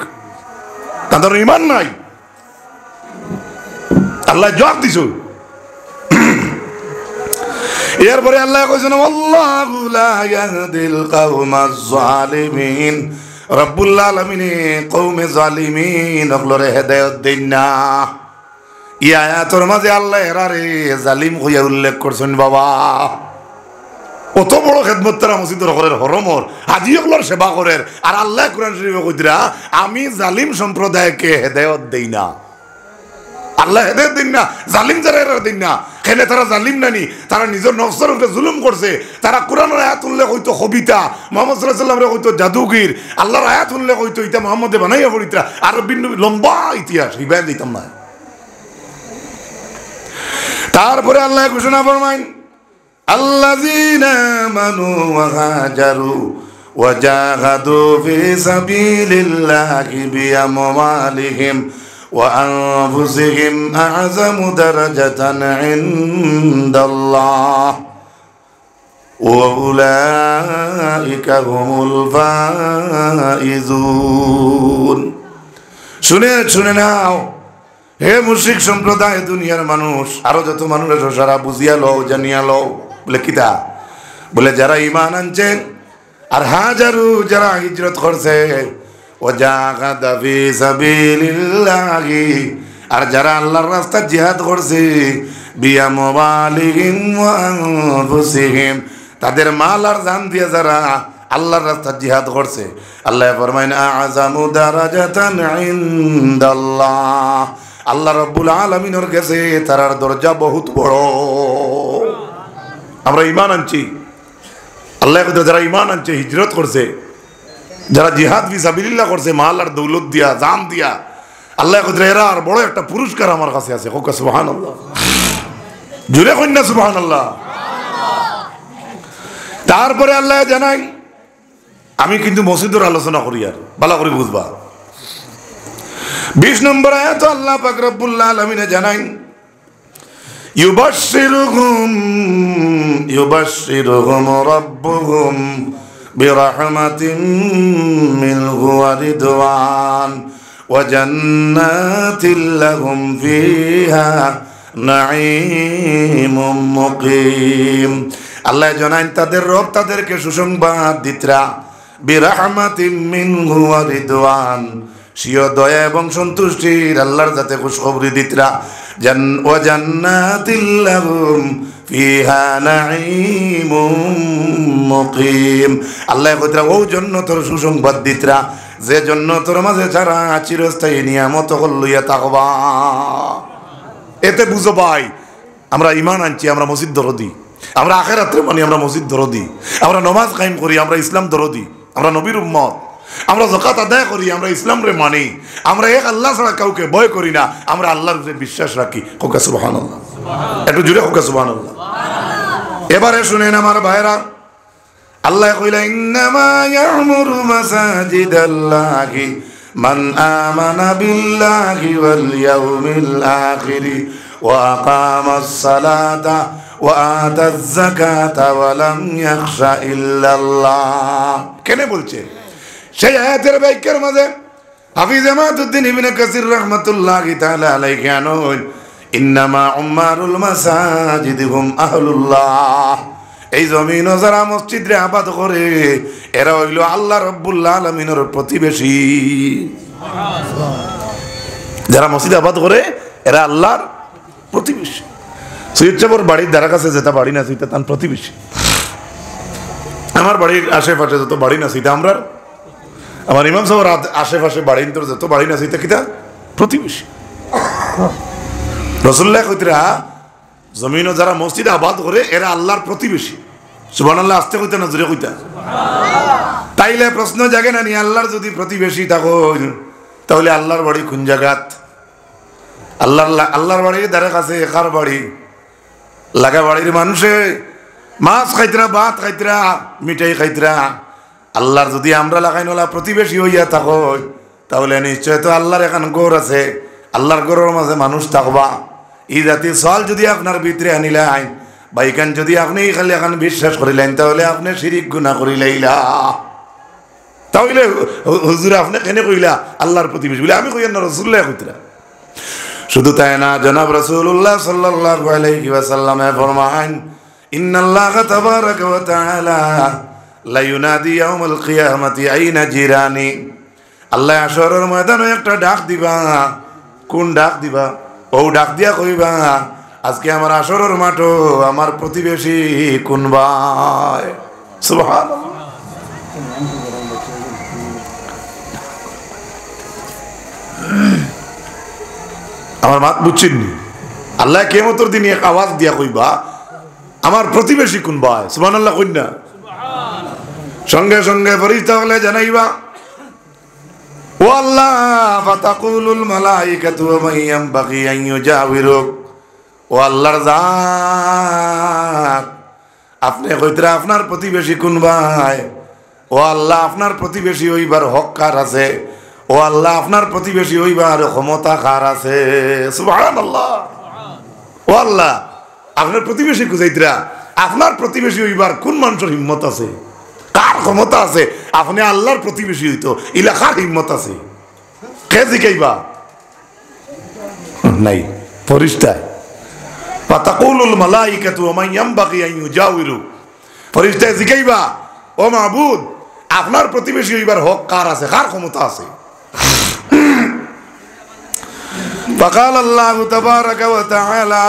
তাদের ঈমান নাই। আল্লাহ জবাব দিছো। এরপরে আল্লাহ কইছেন আল্লাহু লা ইয়াহদিল কওমাজ জালিমিন, রব্বুল আলামিন কওমে জালিমিন ওগুলোরে হেদায়েত দেন না। এই আয়াতের মাঝে আল্লাহ এরারে জালিম হইয়া উল্লেখ করছেন। বাবা কত বড় খেদমত তারা মসজিদের ঘরের হরমর হাজি ওগুলোর সেবা করের, আর আল্লাহ কোরআন শরীফে কইতরা আমি জালিম সম্প্রদায়কে হেদায়েত দেই না। আল্লাহ হেদায়েত দিন না, জালিম যারা এরা দিন না। কেন তারা জালিম নানি, তারা নিজের নফসের উপরে জুলুম করছে। তারা কোরআনের আয়াত উল্লেখ হইতো কবিতা, মোহাম্মদ সাল্লাল্লাহু আলাইহি ওয়াসাল্লামের হইতো জাদুগির, আল্লাহর আয়াত উল্লেখ হইতো ইতা মোহাম্মদে বানাইয়া পড়িতা, আর লম্বা ইতিহাস ইবাদ দিতাম না। তারপরে আল্লাহ ঘোষণা ফরমাইন আল্লাযীনা আমানু ওয়া হাজারু ওয়া জাহাদু ফি সাবিলিল্লাহি বিআমওয়ালিহিম وأنفسهم أعظم درجة عند الله وأولئك هم الفائزون। শুনে নাও হে মুশরিক সম্প্রদায়, দুনিয়ার মানুষ, আরো যত মানুষ সারা বুঝিয়া লও জানিয়া লও। বলে কিতা? বলে যারা ঈমান আনছেন আর হাজারু যারা হিজরত করছে, ওয়াজাহাদা ফি সাবিলিল্লাহি আর যারা আল্লাহর রাস্তায় জিহাদ করছে, বিআমওয়ালিহিম ওয়া আনফুসিহিম তাদের মাল আর জান দিয়ে যারা আল্লাহর রাস্তায় জিহাদ করছে, আল্লাহ ফরমায়েন আ'যামু দারাজাতান ইনদাল্লাহ, আল্লাহ রাব্বুল আলামিনের কাছে তার দরজা বহুত বড়। আমরা ঈমান আনছি, আল্লাহ যারা ঈমান আনছে, হিজরত করছে, যারা জিহাদ ফি সাবিলিল্লাহ করছে মাল আর দৌলত দিয়া জান দিয়া, আল্লাহ এরা আর বড় একটা পুরস্কার আমার কাছে আছে। হোক সুবহানাল্লাহ, জুড়ে কন্যা সুবহানাল্লাহ। তারপরে আল্লাহ জানাই, আমি কিন্তু মসজিদের আলোচনা করি আর ভালো করে বুঝবা। 20 নম্বর আয়াত আল্লাহ পাক রব্বুল আলামিন জানাই ইউবাশশিরুহুম রাব্বুহুম বিরহমাতিন মিনহু ওয়া রিদওয়ান ওয়া জান্নাতিন লাহুম ফিহা নাঈমুম মুকিম। আল্লাহ জানান তাদের রব তাদেরকে সুসংবাদ দিতরা, বিরহমাতিন মিনহু ওয়া রিদওয়ান সিও দয়া এবং সন্তুষ্টির আল্লাহর যাতে খুশখবরি দিতরা, ওয়া জান্নাতিন লাহুম ফিহা নাঈমুম মুকিম। আল্লাহ কইতরা ও জান্নাতের সুসংবাদ দিতরা, যে জান্নাতের মাঝে যারা চিরস্থায়ী নিয়ামত লইয়া থাকবা। এতে বুঝো ভাই আমরা ঈমান আনছি, আমরা মসজিদ দরদি, আমরা আখিরাতে মানি, আমরা মসজিদ দরদি, আমরা নামাজ কায়েম করি, আমরা ইসলাম দরদি, আমরা নবীর উম্মত, আমরা যাকাত আদায় করি, আমরা ইসলাম রে মানি, আমরা এক আল্লাহ ছাড়া কাউকে ভয় করি না, আমরা আল্লাহর উপরে বিশ্বাস রাখি। হোক সুবহানাল্লাহ, একটু জোরে হোক সুবহানাল্লাহ। এবারে শুনেন আমার ভাইরা, আল্লাহ কইলা ইন্নামা ইয়ামুরু মাসাজিদাল্লাহি মান আমানা বিল্লাহি ওয়াল ইয়াউমিল আখির ওয়া আকামাস সালাতা ওয়া আতাজ যাকাতা ওয়া লাম ইয়াখশা ইল্লাল্লাহ। কেন বলছে? সেই আয়াতের ব্যাখ্যার মাঝে হাফিজ জামাতুদ্দিন ইবনে কাসির রাহমাতুল্লাহি তাআলা আলাইহি আনুন ইন্নামা উম্মারুল মাসাজিদ হুম আহলুল্লাহ, এই জমিন যারা মসজিদ রে আবাদ করে এরা হইল আল্লাহ রাব্বুল আলামিনের প্রতিবেশী। যারা মসজিদ আবাদ করে এরা আল্লাহর প্রতিবেশী। সৈয়দ সাহেবের বাড়ির দ্বারা কাছে যেটা বাড়ি না সেটা তার প্রতিবেশী। আমার বাড়ির আশেপাশে যত বাড়ি না সেটা আমরা, আমার ইমাম সাহেবের আশেপাশে বাড়ি যত বাড়ি না সেটা কিটা প্রতিবেশী। রাসূলুল্লাহ কইতরা জমিন যারা মসজিদ আবাদ করে এরা আল্লাহর প্রতিবেশী। সুবহানাল্লাহ, আস্তে কইতা না জোরে কইতা? তাইলে প্রশ্ন জাগে না নি, আল্লাহর যদি প্রতিবেশী থাকো তাহলে আল্লাহর বাড়ি কোন জায়গাত? আল্লাহর বাড়ির দ্বারা কাছে কার বাড়ি? লাগা বাড়ির মানুষে মাছ খাইতরা, ভাত খাইতরা, মিঠাই খাইতরা। আল্লাহর যদি আমরা লাগাইনলা প্রতিবেশী হইয়া থাকো তাহলে নিশ্চয় তো আল্লাহর এখন গড় আছে, আল্লাহর গড়ের মাঝে মানুষ থাকবা। এই জাতীয় সওয়াল যদি আপনার ভিতরে আনিলেন বা এখান যদি আপনি খালি এখন বিশ্বাস করিলেন তাহলে আপনি শিরিক গুনাহ করিলাইলা। তাহলে হুজুর আপনি কেন কইলা আল্লাহর প্রতিবেশী বলে? আমি কই না, রাসূলুল্লাহ কইতরা। শুধু তাই না, জনাব রাসূলুল্লাহ সাল্লাল্লাহু আলাইহি ওয়াসাল্লামে ফরমান ইন্নাল্লাহা তাবারাকা ওয়া তাআলা লা ইউনাদি ইয়াউমাল কিয়ামাতি আইনা জিরানি। আল্লাহ হাশরের ময়দানে একটা ডাক দিবা। কোন ডাক দিবা? ও ডাক দিয়া কইবা আজকে আমার হাশরের মাঠে আমার প্রতিবেশী কোন ভাই? সুবহানাল্লাহ। আমার মাত বুঝছেন নি? আল্লাহ কিয়ামতের দিন এক আওয়াজ দিয়া কইবা আমার প্রতিবেশী কোন ভাই? সুবহানাল্লাহ কইন না? সঙ্গে সঙ্গে ফেরেশতা হলে জানাইবা ও আল্লাহ ফাতাকুলুল মালাইকাতু ওয়া মান ইয়ানবাগি আন ইউজাবিরুক। ও আল্লাহর জাত, আপনি কইতরা আপনার প্রতিবেশী কোন ভাই? ও আল্লাহ আপনার প্রতিবেশী হইবার হক কার আছে? ও আল্লাহ আপনার প্রতিবেশী হইবার ক্ষমতা কার আছে? সুবহানাল্লাহ। ও আল্লাহ আপনার প্রতিবেশী কুজাইতরা আপনার প্রতিবেশী হইবার কোন মানুষের হিম্মত আছে, কার ক্ষমতা আছে? আপনি আল্লাহর প্রতিবেশী হইতো ইলা কার হিম্মত আছে? কে জিকাইবা? নাই ফেরেশতায়। ফাতাকুলুল মালাইকাতু ওয়া মান ইয়ানবাগি আন ইউজাবিরু। ফেরেশতায় জিকাইবা ও মাবুদ আপনার প্রতিবেশী হইবার হক কার আছে, কার ক্ষমতা আছে? ফাকাল আল্লাহু তাবারাকা ওয়া তাআলা,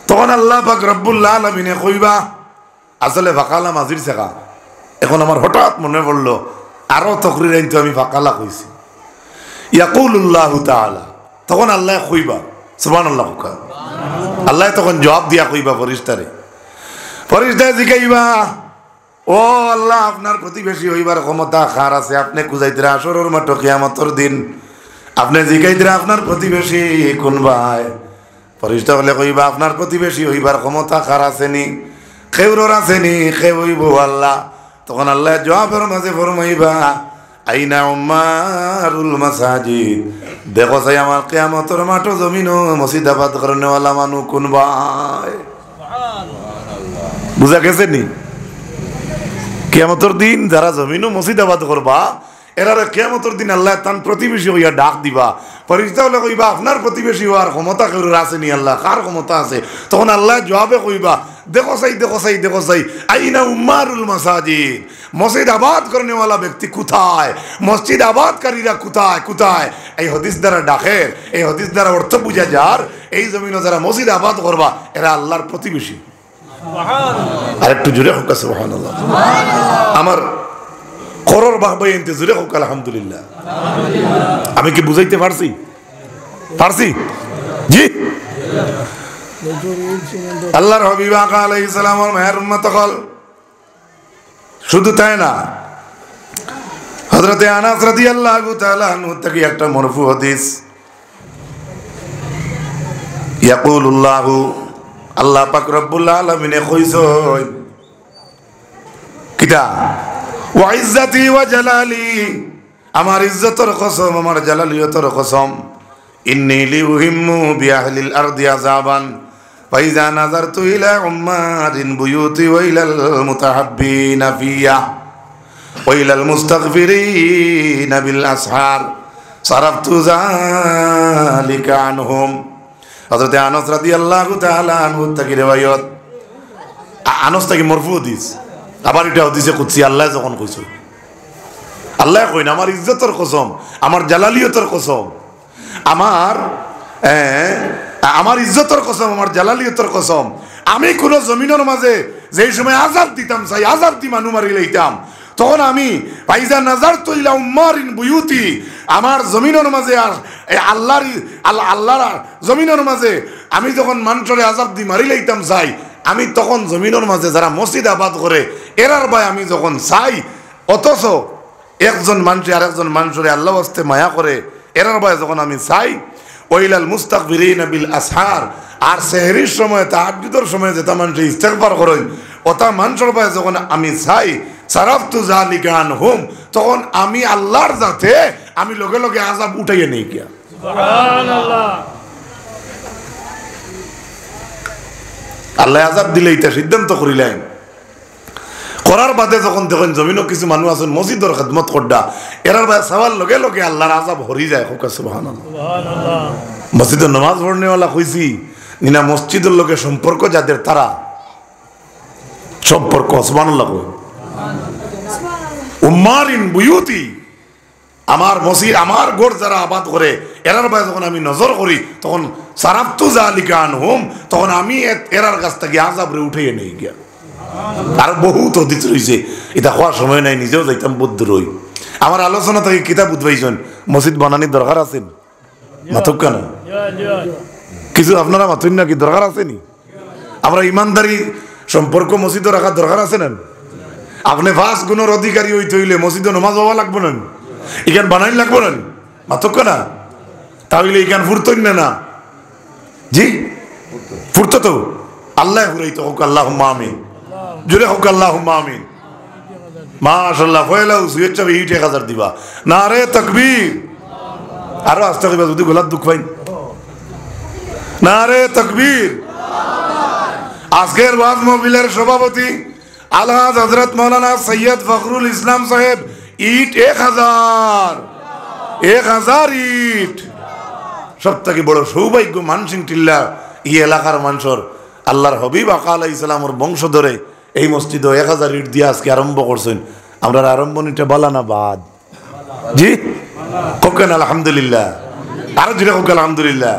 তখন আল্লাহ পাক রব্বুল আলামিনে কইবা, আসলে ফাকালা মাজির শেখা। এখন আমার হঠাৎ মনে পড়লো আরো তকরির আইন তো আমি ফাকালা কইছি। ইয়াকুলুল্লাহু তাআলা, তখন আল্লাহ কইবা সুবহানাল্লাহ। আল্লাহ তখন জবাব দিয়া কইবা ফেরেশতারে, ফেরেশতায় জিগাইবা ও আল্লাহ আপনার প্রতিবেশী হইবার ক্ষমতা কার আছে? আপনি কুজাইতরা হাশরের মাঠে কিয়ামতের দিন আপনি জিগাইতরা আপনার প্রতিবেশী কোন ভাই? ফেরেশতা হলে কইবা আপনার প্রতিবেশী হইবার ক্ষমতা কার আছে নি? খেউরর আছে নি? খে হইব আল্লাহ। তখন আল্লাহ জবাবের মাঝে ফরমাইবা আইনা উম্মারুল মাসাজিদ, দেখো চাই আমার কিয়ামতের মাঠে জমিনও মসজিদ আবাদ করেনেওয়ালা মানুষ কোন ভাই? বুঝা গেছে নি? কিয়ামতের দিন যারা জমিনও মসজিদ আবাদ করবা এরারে কিয়ামতের দিন আল্লাহ তান প্রতিবেশী হইয়া ডাক দিবা। ফেরেশতা হলে কইবা আপনার প্রতিবেশী হওয়ার ক্ষমতা কারোর আছে নি? আল্লাহ কার ক্ষমতা আছে? তখন আল্লাহ জবাবে কইবা দেখো চাই দেখো চাই দেখো চাই আইনা উম্মারুল মাসাজিদ, মসজিদ আবাদ করেনেওয়ালা ব্যক্তি কোথায়? মসজিদ আবাদকারীরা কোথায়? কোথায়? এই হাদিস দ্বারা ডাকের, এই হাদিস দ্বারা অর্থ বুঝা যার এই জমিনে যারা মসজিদ আবাদ করবা এরা আল্লাহর প্রতিবেশী। আর একটু জোরে হোক সুবহানাল্লাহ। আমার করর বাহবাই এনতে জোরে হোক আলহামদুলিল্লাহ। আমি কি বুঝাইতে পারছি? জি আল্লাহর হাবিব আকা আলাইহিস সালামের মায়ের উম্মত হল। শুধু তাই না, হযরতে আনাস রাদিয়াল্লাহু তাআলা আনহু থেকে একটা মারফু হাদিস, ইয়াকুলুল্লাহু, আল্লাহ পাক রব্বুল আলামিন কইছেন কিতা, ওয়া ইজ্জতি ওয়া জালালি, আমার ইজ্জতের কসম, আমার জালালিয়তের কসম, ইন্নী লিউহিম্মু বিআহলিল আরদি আযাবান ফাইযা নাযারতু ইলা উম্মারিন বুয়ুতি ওয়া ইলাল মুতাহাব্বিনা ফিয়া ওয়া ইলাল মুস্তাগফিরিনা বিল আসহার সারাফতু যালিকা আনহুম। হযরত আনাস রাদিয়াল্লাহু তাআলা আনহু থেকে riwayat, আনাস থেকে মারফু হাদিস, আবার এটা হাদিসে কুদসি, আল্লাহ যখন কইছে, আল্লাহ কইন আমার ইজ্জতের কসম, আমার জালালিয়তের কসম, আমার ইজ্জতের কসম, আমার জালালিয়তের কসম, আমি কোন জমিনের মাঝে যেই সময় আযাব দিতাম চাই, আযাব দি মানু মারি লইতাম, তখন আমি ফাইজা নাযারতু ইলা উম্মারিন বুয়ুতি, আমার জমিনের মাঝে আর আল্লাহর জমিনের মাঝে আমি যখন মানুষরে আযাব দি মারি লইতাম চাই, আমি তখন জমিনের মাঝে যারা মসজিদ আবাদ করে এরার ভাই আমি যখন চাই, অথচ একজন মানুষ আর একজন মানুষরে আল্লাহ ওয়াস্তে মায়া করে এরার ভাই যখন আমি চাই, ওয়াইলাল মুস্তাগফিরিনা বিল আসহার, আর সেহরির সময় তাহাজ্জুদের সময় যেটা মানুষ ইস্তেগফার করেন ওটা মানুষের ভাই যখন আমি চাই, সারাফতু যালিকা আনহুম, তখন আমি আল্লাহর যাতে আমি লগে লগে আযাব উঠাইয়ে নেই গিয়া। সুবহানাল্লাহ। আল্লাহ আযাব দিলে এটা সিদ্ধান্ত করিলেন, করার বাদে যখন দেখেন জমিনও কিছু মানুষ আছেন মসজিদের খেদমত করডা, এরার ভাই সবার লগে লগে আল্লাহর আযাব হরি যায়। সুবহানাল্লাহ। মসজিদের নামাজ পড়নেওয়ালা কইছি নিনা, মসজিদের লগে সম্পর্ক যাদের তারা সম্পর্ক, সুবহানাল্লাহ। উম্মারিন বুয়ুতি, আমার মসজিদ আমার ঘর যারা আবাদ করে এরার ভাই যখন আমি নজর করি, তখন সারাফতু যালিকা আনহুম, তখন আমি এরার কাছ থেকে আযাব রে উঠাইয়ে নেই গিয়া। আর বহুত হাদিস রইছে, এটা হওয়ার সময় নাই, নিজেও যাইতাম বুদ্ধ রই। আমার আলোচনা থেকে কিতাব উদ্ভাইছেন, মসজিদ বানানির দরকার আছে নি? মাথক কেন কিছু আপনারা মাথুন না, কি দরকার আছে নি? আমরা ইমানদারি সম্পর্ক মসজিদে রাখার দরকার আছে না? আপনি 5 গুণের অধিকারী হইতে হইলে মসজিদে নামাজ হওয়া লাগবো না, এখান বানাই লাগবো না, মাথক না, তাহলে এখান ফুরতই না। জি ফুরত তো আল্লাহ ফুরাইতো, হোক আল্লাহুম্মা আমিন, জোরে হোক আল্লাহুম্মা আমিন। মাশাআল্লাহ, পয়লা উসিয়ত চাবে 1000 দিবা, নারে তাকবীর, আরো আস্তে কইবা যদি গলার দুঃখ পাই, নারে তাকবীর। আজকের ওয়াজ মাহফিলের সভাপতি আলহাজ হযরত মাওলানা সৈয়দ ফখরুল ইসলাম সাহেব, ইট 1000 ইট। সব থেকে বড় সৌভাগ্য মানসিং টিল্লা এই এলাকার মানুষের, আল্লাহর হাবিব আকা আলাইহিস সালামের বংশ ধরে এই মসজিদে 1000 ইট দিয়ে আজকে আরম্ভ করছেন। আমরা আরম্ভনিটা বালা না বাদ? জি কোকেন আলহামদুলিল্লাহ, আরো জোরে কোক আলহামদুলিল্লাহ।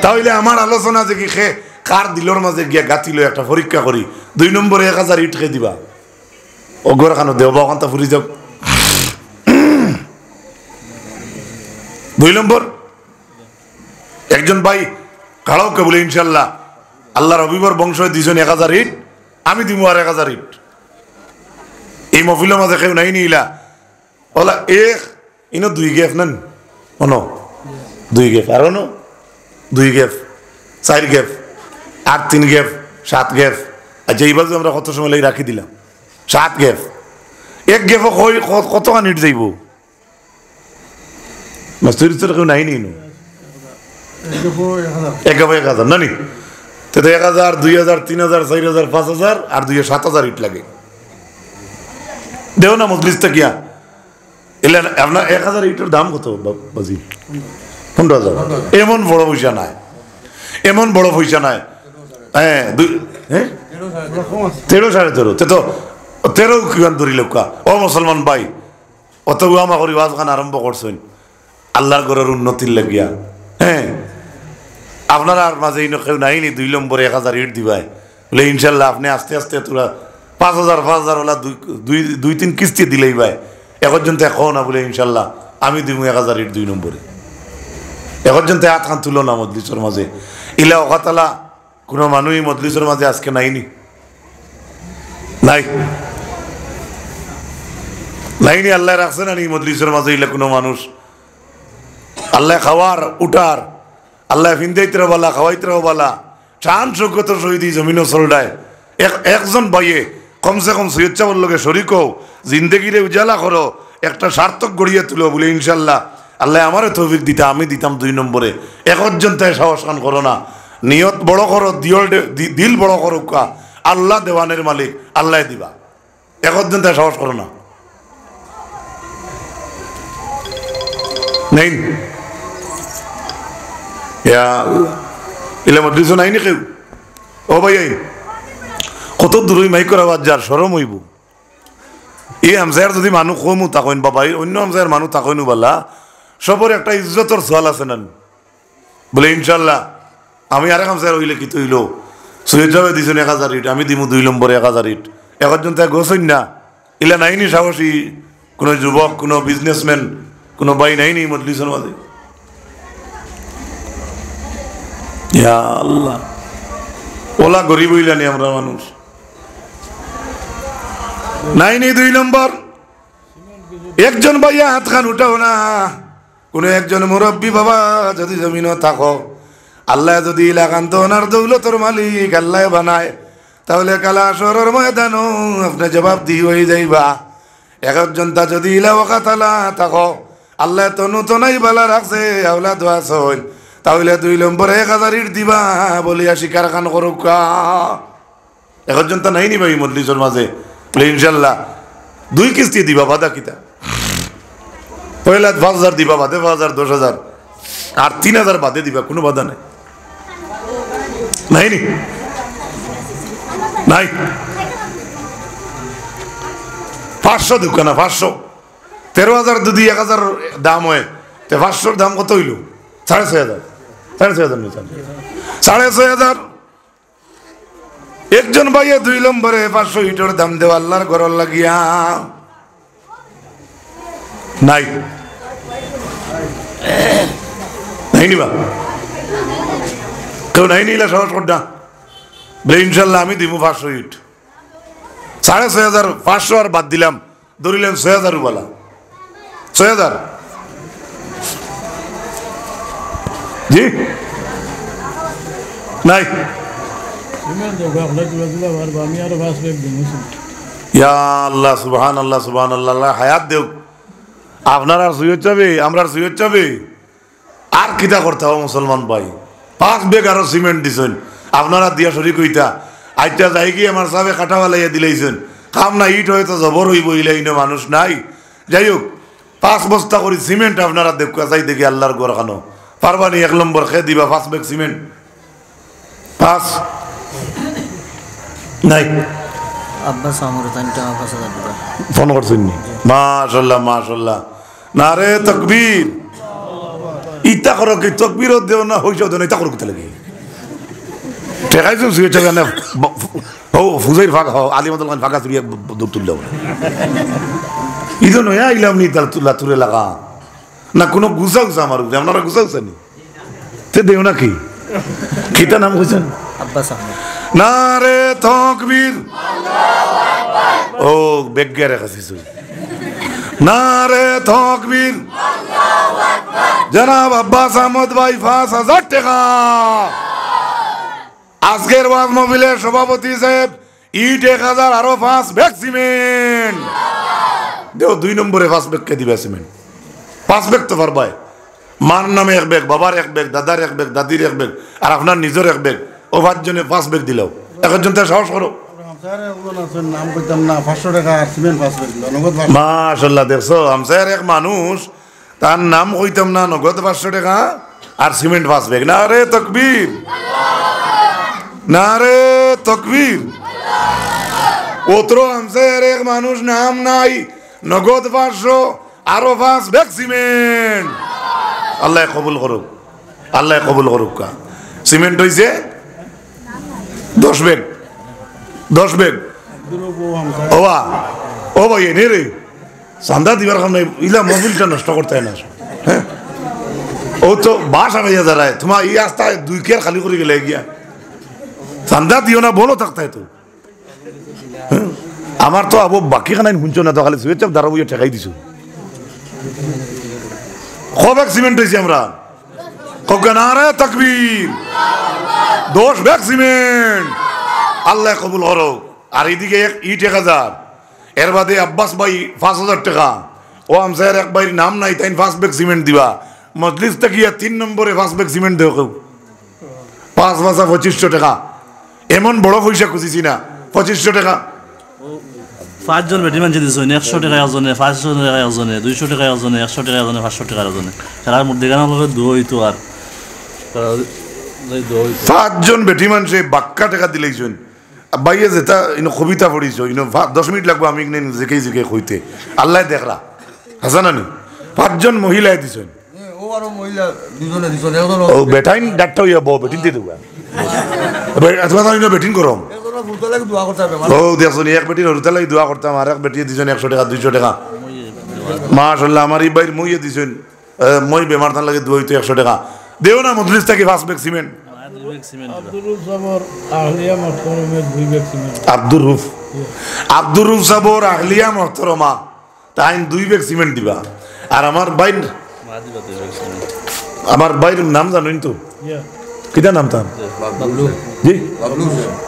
তাহলে আমার আলোচনা যে কি খে কার দিলর মাঝে গিয়া গাতিল একটা পরীক্ষা করি, 2 নম্বরে 1000 ইট খেয়ে দিবা, অগর খানো দেওবা ওখানটা ফুরি যাও। 2 নম্বর একজন ভাই কাড়াওকে বলে ইনশাল্লাহ আল্লাহর হাবিবের বংশ দিয়েছেন 1000 ইট, আমি দিব আর 1000 ইট। এই মহফিলের মাঝে কেউ নাই নিলা ওলা এক ইনো 2 গেফ নেন, অনো 2 গেফ, আর অনো 2 গেফ, 4 গেফ, আর 3 গেফ, 7 গেফ। আচ্ছা এইবার আমরা কত সময় লাগে রাখি দিলাম 7 গেফ, 1 গেফ কত খান ইট যাইব? মাস্টার কেউ নাই নি 1000 না নি, তো 1000, 2000, 3000, 4000, 5000 আর 7000 ইট লাগে। দেও না মজলিস গিয়া এলে আপনার 1000 ইটের দাম কত বাজি? 15,000। এমন বড় পয়সা নাই, এমন বড় পয়সা নাই। হ্যাঁ 13 সাড়ে 13, তো 13 কিমান ধরি লোকা। ও মুসলমান ভাই, অত আমা করি ওয়াজ খান আরম্ভ করছেন আল্লাহর ঘরের উন্নতির লাগিয়া। হ্যাঁ আপনার আর মাঝে কেউ নাইনি 2 নম্বরে 1000 ইট দিবাই বলে ইনশাল্লাহ আপনি আস্তে আস্তে তোরা 5000 ওলা 2-3 কিস্তি দিলেই ভাই এখন তো এখন না বলে ইনশাল্লাহ আমি দিব 1000 ইট 2 নম্বরে। এখন হাত খান তুলো না মজলিসের মাঝে ইলা অকাতালা কোনো মানুষই মজলিসের মাঝে আজকে নাইনি, নাই লাইনি আল্লাহ রাখছে না নি মজলিসের মাঝে ইলে কোনো মানুষ? আল্লাহ খাওয়ার উঠার, আল্লাহ ফিন্দাইতে বলা খাওয়াইতে বলা, চান সৈকত সহিত জমিনও চলডায় একজন বাইয়ে কমসে কম সৈয়দ চাবর লোকে শরিক হও, জিন্দগিরে উজালা করো, একটা সার্থক গড়িয়ে তুলো বলে ইনশাল্লাহ আল্লাহ আমারও তৌফিক দিতে, আমি দিতাম 2 নম্বরে। একজন তাই সাহস কান করো না, নিয়ত বড় করো, দিল বড় করো, আল্লাহ দেওয়ানের মালিক, আল্লাহ দিবা, একজন তাই সাহস করো না। নেই ইলে মজলিস নাইনি কেউ? ও ভাই কত দূরই মাইক করা বাদ যার সরম হইব। এই আমসার যদি মানুষ কমু তাকইন বাবা, অন্য আমসার মানুষ তাকইনু বলা, সবর একটা ইজ্জতর সোয়াল আছে না বলে ইনশাল্লাহ। আমি আরেক আমসার হইলে কি তৈল সৈয়দ সাহেব দিছেন 1000 ইট, আমি দিমু 2 নম্বরে 1000 ইট, একজন তাই গোসইন না। ইলা নাইনি সাহসী কোনো যুবক, কোনো বিজনেসম্যান, কোনো ভাই নাইনি মজলিসের মাঝে? ইয়া আল্লাহ, ওলা গরিব হইলানি আমরা মানুষ। নাইনি 2 নম্বর, একজন ভাইয়া হাত খান উঠাও না। কোনো একজন মুরব্বী বাবা যদি জমিনও থাকো, আল্লাহ যদি লাগান্ত ওনার দৌলতর মালিক আল্লাহ বানায়, তাহলে কালা শহরের ময়দানও আপনি জবাব দিয়ে হয়ে যাইবা। একজন তা যদি ইলা ওয়াকাতালা থাকো, আল্লাহ তো নতুনই বালা রাখছে, আওলা দোয়া সই, তাহলে 2 নম্বরে 1000 ইট দিবা বলিয়া শিকার খান করুক। একজন তা নাইনি ভাই মজলিসের মাঝে বলে ইনশাল্লাহ 2 কিস্তি দিবা, বাধা কিতা? পয়লা 5000 দিবা, বাদে 5000, 10000, আর 3000 বাদে দিবা, কোনো বাধা নাই। নাইনি নাই 500 দোকানা 500, 13000 যদি 1000 দাম হয়, 500 দাম কত হইল? 6500, 6500। একজন ভাইয়ে 2 নম্বরে 500 ইটের দাম দেওয়া আল্লাহর ঘর লাগিয়া নাই, নাই নিবা কেউ? নাই নিলে সহজ করডা বলে ইনশাল্লাহ আমি দিব 500 ইট, 6500, 500 আর বাদ দিলাম, ধরিলেন 6000 বলা, 6000 জি নাই। ইয়া আল্লাহ, সুবহানাল্লাহ, সুবহানাল্লাহ, হায়াত দেও আপনার। আর সুযোগ যাবে, আমরা সুযোগ যাবে, আর কিতা করতে হবে মুসলমান ভাই? 5 বেগ আরো সিমেন্ট দিছেন, আপনারা দিয়া শরীক হইতা, আইটা যাই কি আমার সাহেবে কাটাওয়ালাইয়া দিলাইছেন, কাম না ইট হয়তো জবর হইব, ইলাইনে মানুষ নাই। যাই হোক 5 বস্তা করে সিমেন্ট আপনারা দেখা চাই দেখি আল্লাহর ঘর খানো পারবানি? 1 নম্বর খেয়ে দিবা 5 বেগ সিমেন্ট? 5 নাই। আব্বাস আমার তাইনটা 5000 টাকা ফোন করছেন নি? মাশাআল্লাহ, মাশাআল্লাহ, নারে তাকবীর। ইতা করো কি তাকবীরও দেও না, হইছাও দেও না, ইতা করো কি লাগে? ঠেকাইছো সুয়ে চাবে না ও ফুজাইর ফাঁকা হও, আলিমাতুল খান ফাঁকা তুলিয়া দুধ তুললেও ইদো নয় আইলাম নি তাল তুলা তুলে লাগা না, কোনো গুছা গুছা আমার উপরে, আপনারা গুছা গুছা নি তে দেও না কি? কিতা নাম কইছেন? আব্বাস আহমদ। নারে তাকবীর, ও বেগ্গে রেখেছিস। নারে তাকবীর, জনাব আব্বাস আহমদ ভাই 5000 টাকা। আজকের ওয়াজ মাহফিলের সভাপতি সাহেব ইট 1000 আরো 5 ব্যাগ সিমেন্ট দেও। 2 নম্বরে 5 ব্যাগ কে দিবে সিমেন্ট? 5 ব্যাগ তো পারবাই, মার নামে 1 ব্যাগ, বাবার 1 ব্যাগ, দাদার 1 ব্যাগ, দাদির 1 ব্যাগ, আর আপনার নিজের 1 ব্যাগ, ও 5 জনে 5 ব্যাগ দিলেও একজন তার সাহস করো। মাশাআল্লাহ, দেখছো আমসার এক মানুষ, তার নাম কইতাম না, নগদ 500 টাকা আর সিমেন্ট 5 ব্যাগ। নারে তাকবীর, নারে তাকবীর। ওত্র আমসার এক মানুষ নাম নাই, নগদ 500 আরো 5 ব্যাগ সিমেন্ট। আল্লাহ কবুল করুক, আল্লাহ কবুল করুক। সিমেন্ট হইছে 10 ব্যাগ, 10 ব্যাগ। ওবা ও ভাই এনে রে চান্দা দিবার কাম নাই, ইলা মোবিলটা নষ্ট করতে হয় না। হ্যাঁ ও তো বাস আগাইয়া দাঁড়ায়, তোমার এই রাস্তায় 2 কেয়ার খালি করে গেলে গিয়া চান্দা দিও না বলো থাকতে তো আমার তো আবু বাকি খানাই শুনছো না তো খালি সুয়ের চাপ দাঁড়াবো ঠেকাই দিছো কবেক সিমেন্ট হয়েছি আমরা নারে তাকবীর 10 ব্যাগ সিমেন্ট আল্লাহ কবুল করো আর এইদিকে ইট 1000 এর বাদে আব্বাস ভাই 5000 টাকা ও আমসার এক ভাইয়ের নাম নাই তাই 5 ব্যাগ সিমেন্ট দিবা মজলিস থেকে 3 নম্বরে 5 ব্যাগ সিমেন্ট দেও 5 ভাষা 2500 টাকা এমন বড় পয়সা খুঁজিছি না 2500 টাকা 5 জন বেটি মানুষ দিছো 100 টাকা একজনে 500 টাকা একজনে 200 টাকা একজনে 100 টাকা একজনে 500 টাকা একজনে তার মধ্যে গানা লগে দুই তো আর 5 জন বেটি মানুষে বাক্কা টাকা দিলেইছেন বাইয়ে যেটা ইনো কবিতা পড়িছো ইনো 10 মিনিট লাগবে আমি জিকে জিকে কইতে আল্লাহ দেখরা হাসানানি 5 জন মহিলায় দিছেন ও আর মহিলা দুজনে দিছেন ও বেটাইন ডাক্তার হইয়া বউ বেটিন দিয়ে দেবা তোমার ইনো বেটিন করম ও দেখো এক বেটির হরুতা লাগি দোয়া করতাম আর এক বেটি দিছেন 100 টাকা 200 টাকা মাশাআল্লাহ আমার এই বাইর মইয়ে দিছেন মই বেমার থান লাগে দোয়া হইতো 100 টাকা দেও না মজলিস থেকে 5 bag cement Abdur roof সাবর Ahlia মোহতরমা তাই 2 ব্যাগ সিমেন্ট দিবা আর আমার বাইর নাম জানেন তো কিটা নাম তার জি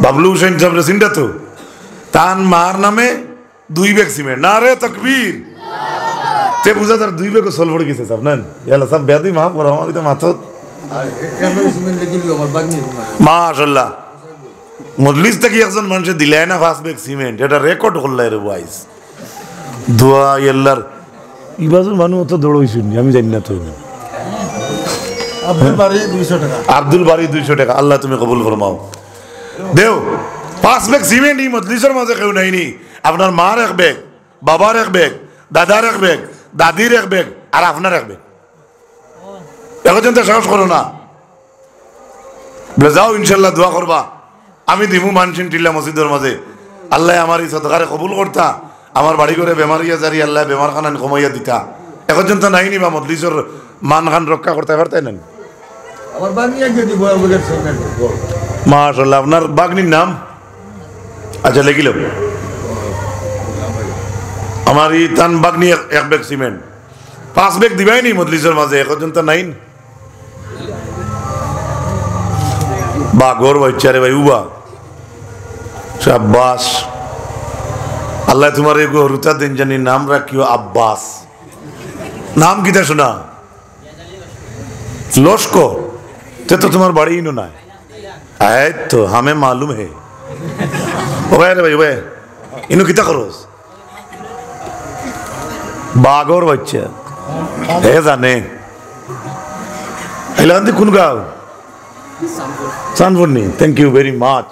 বাবলু হোসেন সাহেব সিনটা তো তান মার নামে 2 ব্যাগ সিমেন্ট না রে তাকবীর তে বুঝা তার 2 ব্যাগ সল পড়ে গেছে সব নেন ইয়ালা সব বেদি মাফ করো আমার তো মাথা মাশাআল্লাহ মজলিস থেকে একজন মানুষ দিলে না 5 ব্যাগ সিমেন্ট এটা রেকর্ড করলে রে বয়স দোয়া আল্লাহর ইবাজুর মানুষ তো দৌড়ইছেন আমি জানি না তো আব্দুল বারি 200 টাকা আল্লাহ তুমি কবুল ফরমাও দেও 5 ব্যাগ সিমেন্ট এই মজলিসের মাঝে কেউ নাইনি আপনার মার এক ব্যাগ বাবার এক ব্যাগ দাদার এক ব্যাগ দাদির এক ব্যাগ আর আপনার এক ব্যাগ এখন তো সাহস করো না যাও ইনশাল্লাহ দোয়া করবা আমি দিমু মানসিন টিল্লা মসজিদের মাঝে আল্লাহ আমার এই সদকারে কবুল করতা আমার বাড়ি করে বেমারিয়া জারি আল্লাহ বেমার খানান কমাইয়া দিতা এখন তো নাইনি বা মজলিসের মান খান রক্ষা করতে পারতেন না মাশাআল্লাহ আপনার বাগনির নাম আচ্ছা লিখিল আমার এই তান বাগনি 1 ব্যাগ সিমেন্ট 5 ব্যাগ দিবাই নি মজলিসের মাঝে এখন তো নাইন বা গৌর বাচ্চারে ভাই উবা আব্বাস আল্লাহ তোমার এই গরুতা দিন জানি নাম রাখিও আব্বাস নাম কিতা শোনা লস্কর তে তো তোমার বাড়ি ইনো না এই তো হামে মালুম হে ওয়ে রে ভাই ওয়ে ইনো কিতা করস বাগর বাচ্চা হে জানে এলান্দি কোন গাঁও সানফুরনি thank you very much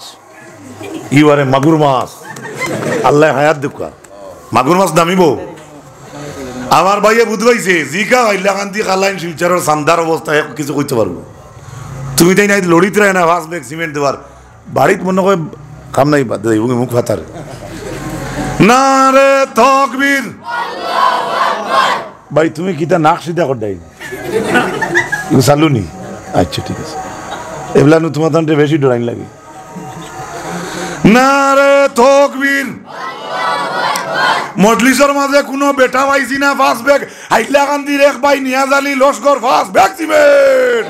you are a magur মাছ আল্লাহ হায়াত দুকা মাগুর মাছ দামিব আমার ভাইয়ে বুঝবাইছে জিকা হাইলাকান্তি খালাইন শিলচারের সান্দার অবস্থায় কিছু কইতে পারবো তুমি তাই নাই লড়িতে রায় না 5 ব্যাগ সিমেন্ট দেওয়ার বাড়িতে মনে হয় কাম নাই বাদ দেই মুখ ফাতার না রে তাকবীর ভাই তুমি কিটা নাক সিধা কর দেই চালুনি আচ্ছা ঠিক আছে এগুলা নু তোমার তান্তে বেশি ডরাইন লাগে না রে তাকবীর মজলিসের মাঝে কোনো বেটা পাইছি না 5 ব্যাগ হাইলাকান্দির এক ভাই নিয়াজ আলী লস্কর 5 ব্যাগ সিমেন্ট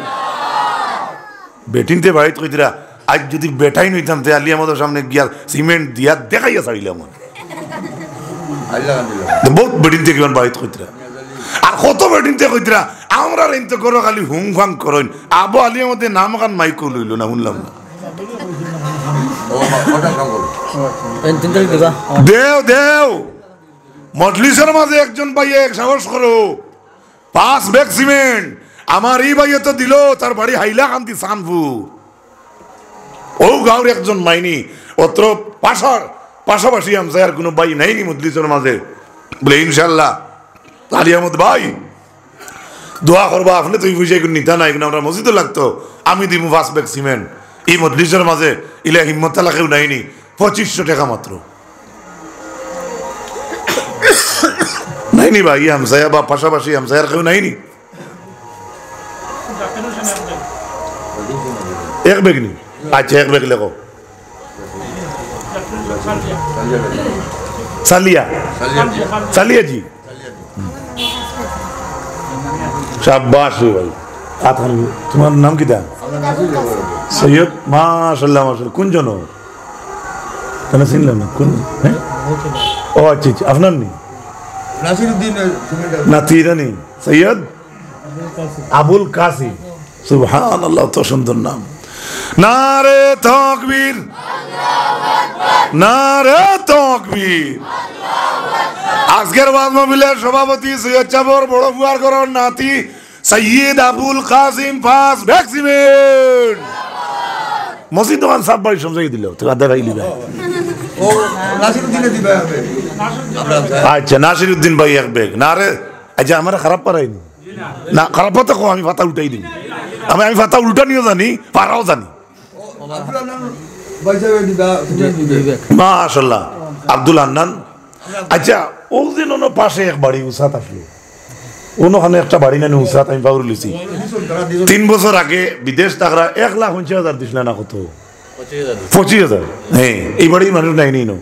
বেটিনতে বাড়িতে কইতরা আজ যদি বেটাই নইতাম তে আলী আমাদের সামনে গিয়া সিমেন্ট দিয়া দেখাইয়া ছাড়িলাম বহুত বেটিনতে কেমন বাড়িতে কইতরা আর কত বেটিনতে কইতরা আমরা রেনতে করো খালি হুং ফাং করেন আবু আলী আমাদের নাম গান মাইকো লইল না শুনলাম না দেও দেও মজলিসের মাঝে একজন ভাইয়ে সাহস করো 5 ব্যাগ সিমেন্ট আমার এই ভাইয়ে তো দিল তার বাড়ি হাইলাকান্দি সানপুর ও গাঁর একজন মাইনি অত্র পাশাপাশি আমসাই আর কোনো ভাই নাইনি মজলিসের মাঝে বলে ইনশাল্লাহ আলী আহমদ ভাই দোয়া করবা আপনি তুই বুঝে নিতা নাই আমরা মসজিদও লাগতো আমি দিব 5 ব্যাগ সিমেন্ট এই মজলিসের মাঝে ইলা হিম্মত লাখেও নাইনি 2500 টাকা মাত্র নাইনি ভাই হামসায়া বা পাশাপাশি হামসায়ার কেউ নাইনি 1 ব্যাগ নি আচ্ছা 1 ব্যাগ লেখো सालिया सालिया जी शाबाश भाई तुम्हारा नाम कितना सैयद माशाल्लाह माशाल्लाह कौन जनो तना सिन लेना कौन है ओ अच्छा अच्छा अफनान नहीं नातीरा नहीं सैयद अबुल कासिम सुभान अल्लाह तो सुंदर नाम नारे तकबीर नारे तकबीर আজকের ওয়াজ মাহফিলের সভাপতি সৈয়দ চাবর বড় ফুয়ার ঘরের নাতি সৈয়দ আবুল কাসিম ফাস ভ্যাকসিমেন্ট মসজিদ দোকান সব বাড়ি সমঝাই দিল তো আদা ভাই লিবা ও নাসিরউদ্দিনে দিবা হবে আচ্ছা নাসিরউদ্দিন ভাই এক বেগ না রে আচ্ছা আমার খারাপ পারাইনি না খারাপ তো কো আমি ফাতা উল্টাই দিই আমি ফাতা উল্টা নিও জানি পারাও জানি বাইসাবে দিবা মাশাআল্লাহ আব্দুল হান্নান আচ্ছা ওদিন ওনো পাশে এক বাড়ি উসাত আসলো ওখানে একটা বাড়ি না উসাত আমি পাউর লিছি 3 বছর আগে বিদেশ টাকা 1,50,000 দিছিল না কত 25,000 হ্যাঁ এই বাড়ির মানুষ নাই নি নো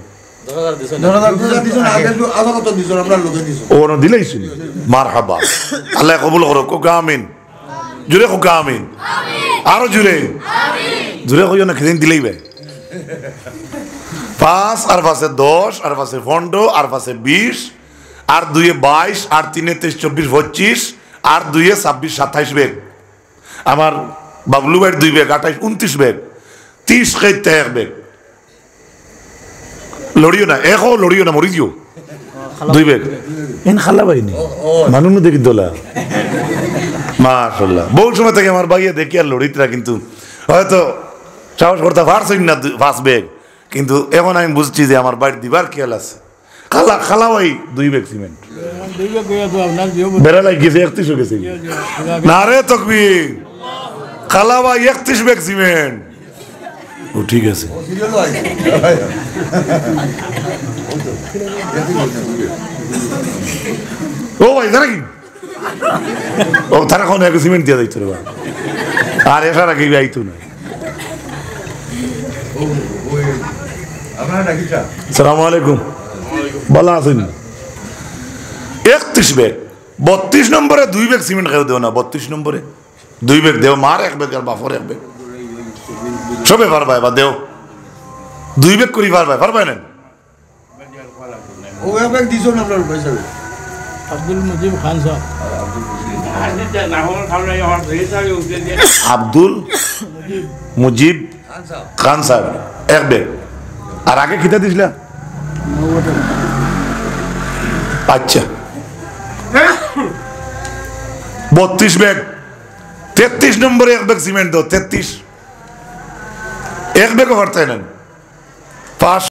10,000 দিছো না আগে তো আজ কত দিছো আমরা লোকে দিছো ওনো দিলাইছিল মারহাবা আল্লাহ কবুল করো কো আমিন জুরে কো আমিন আরো জুরে জুরে কইও না খেদিন দিলেই ভাই 5 আর 10 আর 15 আর 20 আর 2 22 আর 3 23 24 25 আর 2 26 27 বেগ আমার বাবলু ভাইয়ের 2 বেগ 28 29 বেগ 30 খেতে এক বেগ লড়িও না এখো লড়িও না মরি দিও 2 বেগ এন খালা ভাই নি মানুষ দেখি দোলা মাশাআল্লাহ বহু সময় থেকে আমার ভাইয়া দেখি আর লড়িতরা কিন্তু হয়তো সাহস করতে পারছেন না 5 বেগ কিন্তু এখন আমি বুঝছি যে আমার বাড়ি দিবার খেয়াল আছে খালা খালা ভাই 2 বেগ সিমেন্ট বেড়ালাই গেছে 31 গেছে না রে তকবীর খালা ভাই 31 বেগ সিমেন্ট ও ঠিক আছে ও ভাই জানা কি ও তারা কোন এক সিমেন্ট দিয়ে দিত রে ভাই আর এসারা কি আইতো না সালাম আলাইকুম ভালো আছেন 31 বেগ 32 নম্বরে 2 বেগ সিমেন্ট খাইও দেও না 32 নম্বরে 2 বেগ দেও মার 1 বেগ আর বাফর 1 বেগ সবে পারবাই বা দেও 2 বেগ করি পারবাই না ও এক ব্যাগ দিছো না আমরা বাইসাবে আব্দুল মুজিব খান সাহেব আব্দুল মুজিব খান সাহেব 1 বেগ আর আগে কিতা দিছিলা আচ্ছা 32 বেগ 33 নম্বরে 1 বেগ সিমেন্ট দাও 33 1 বেগ ভরতে নেন 5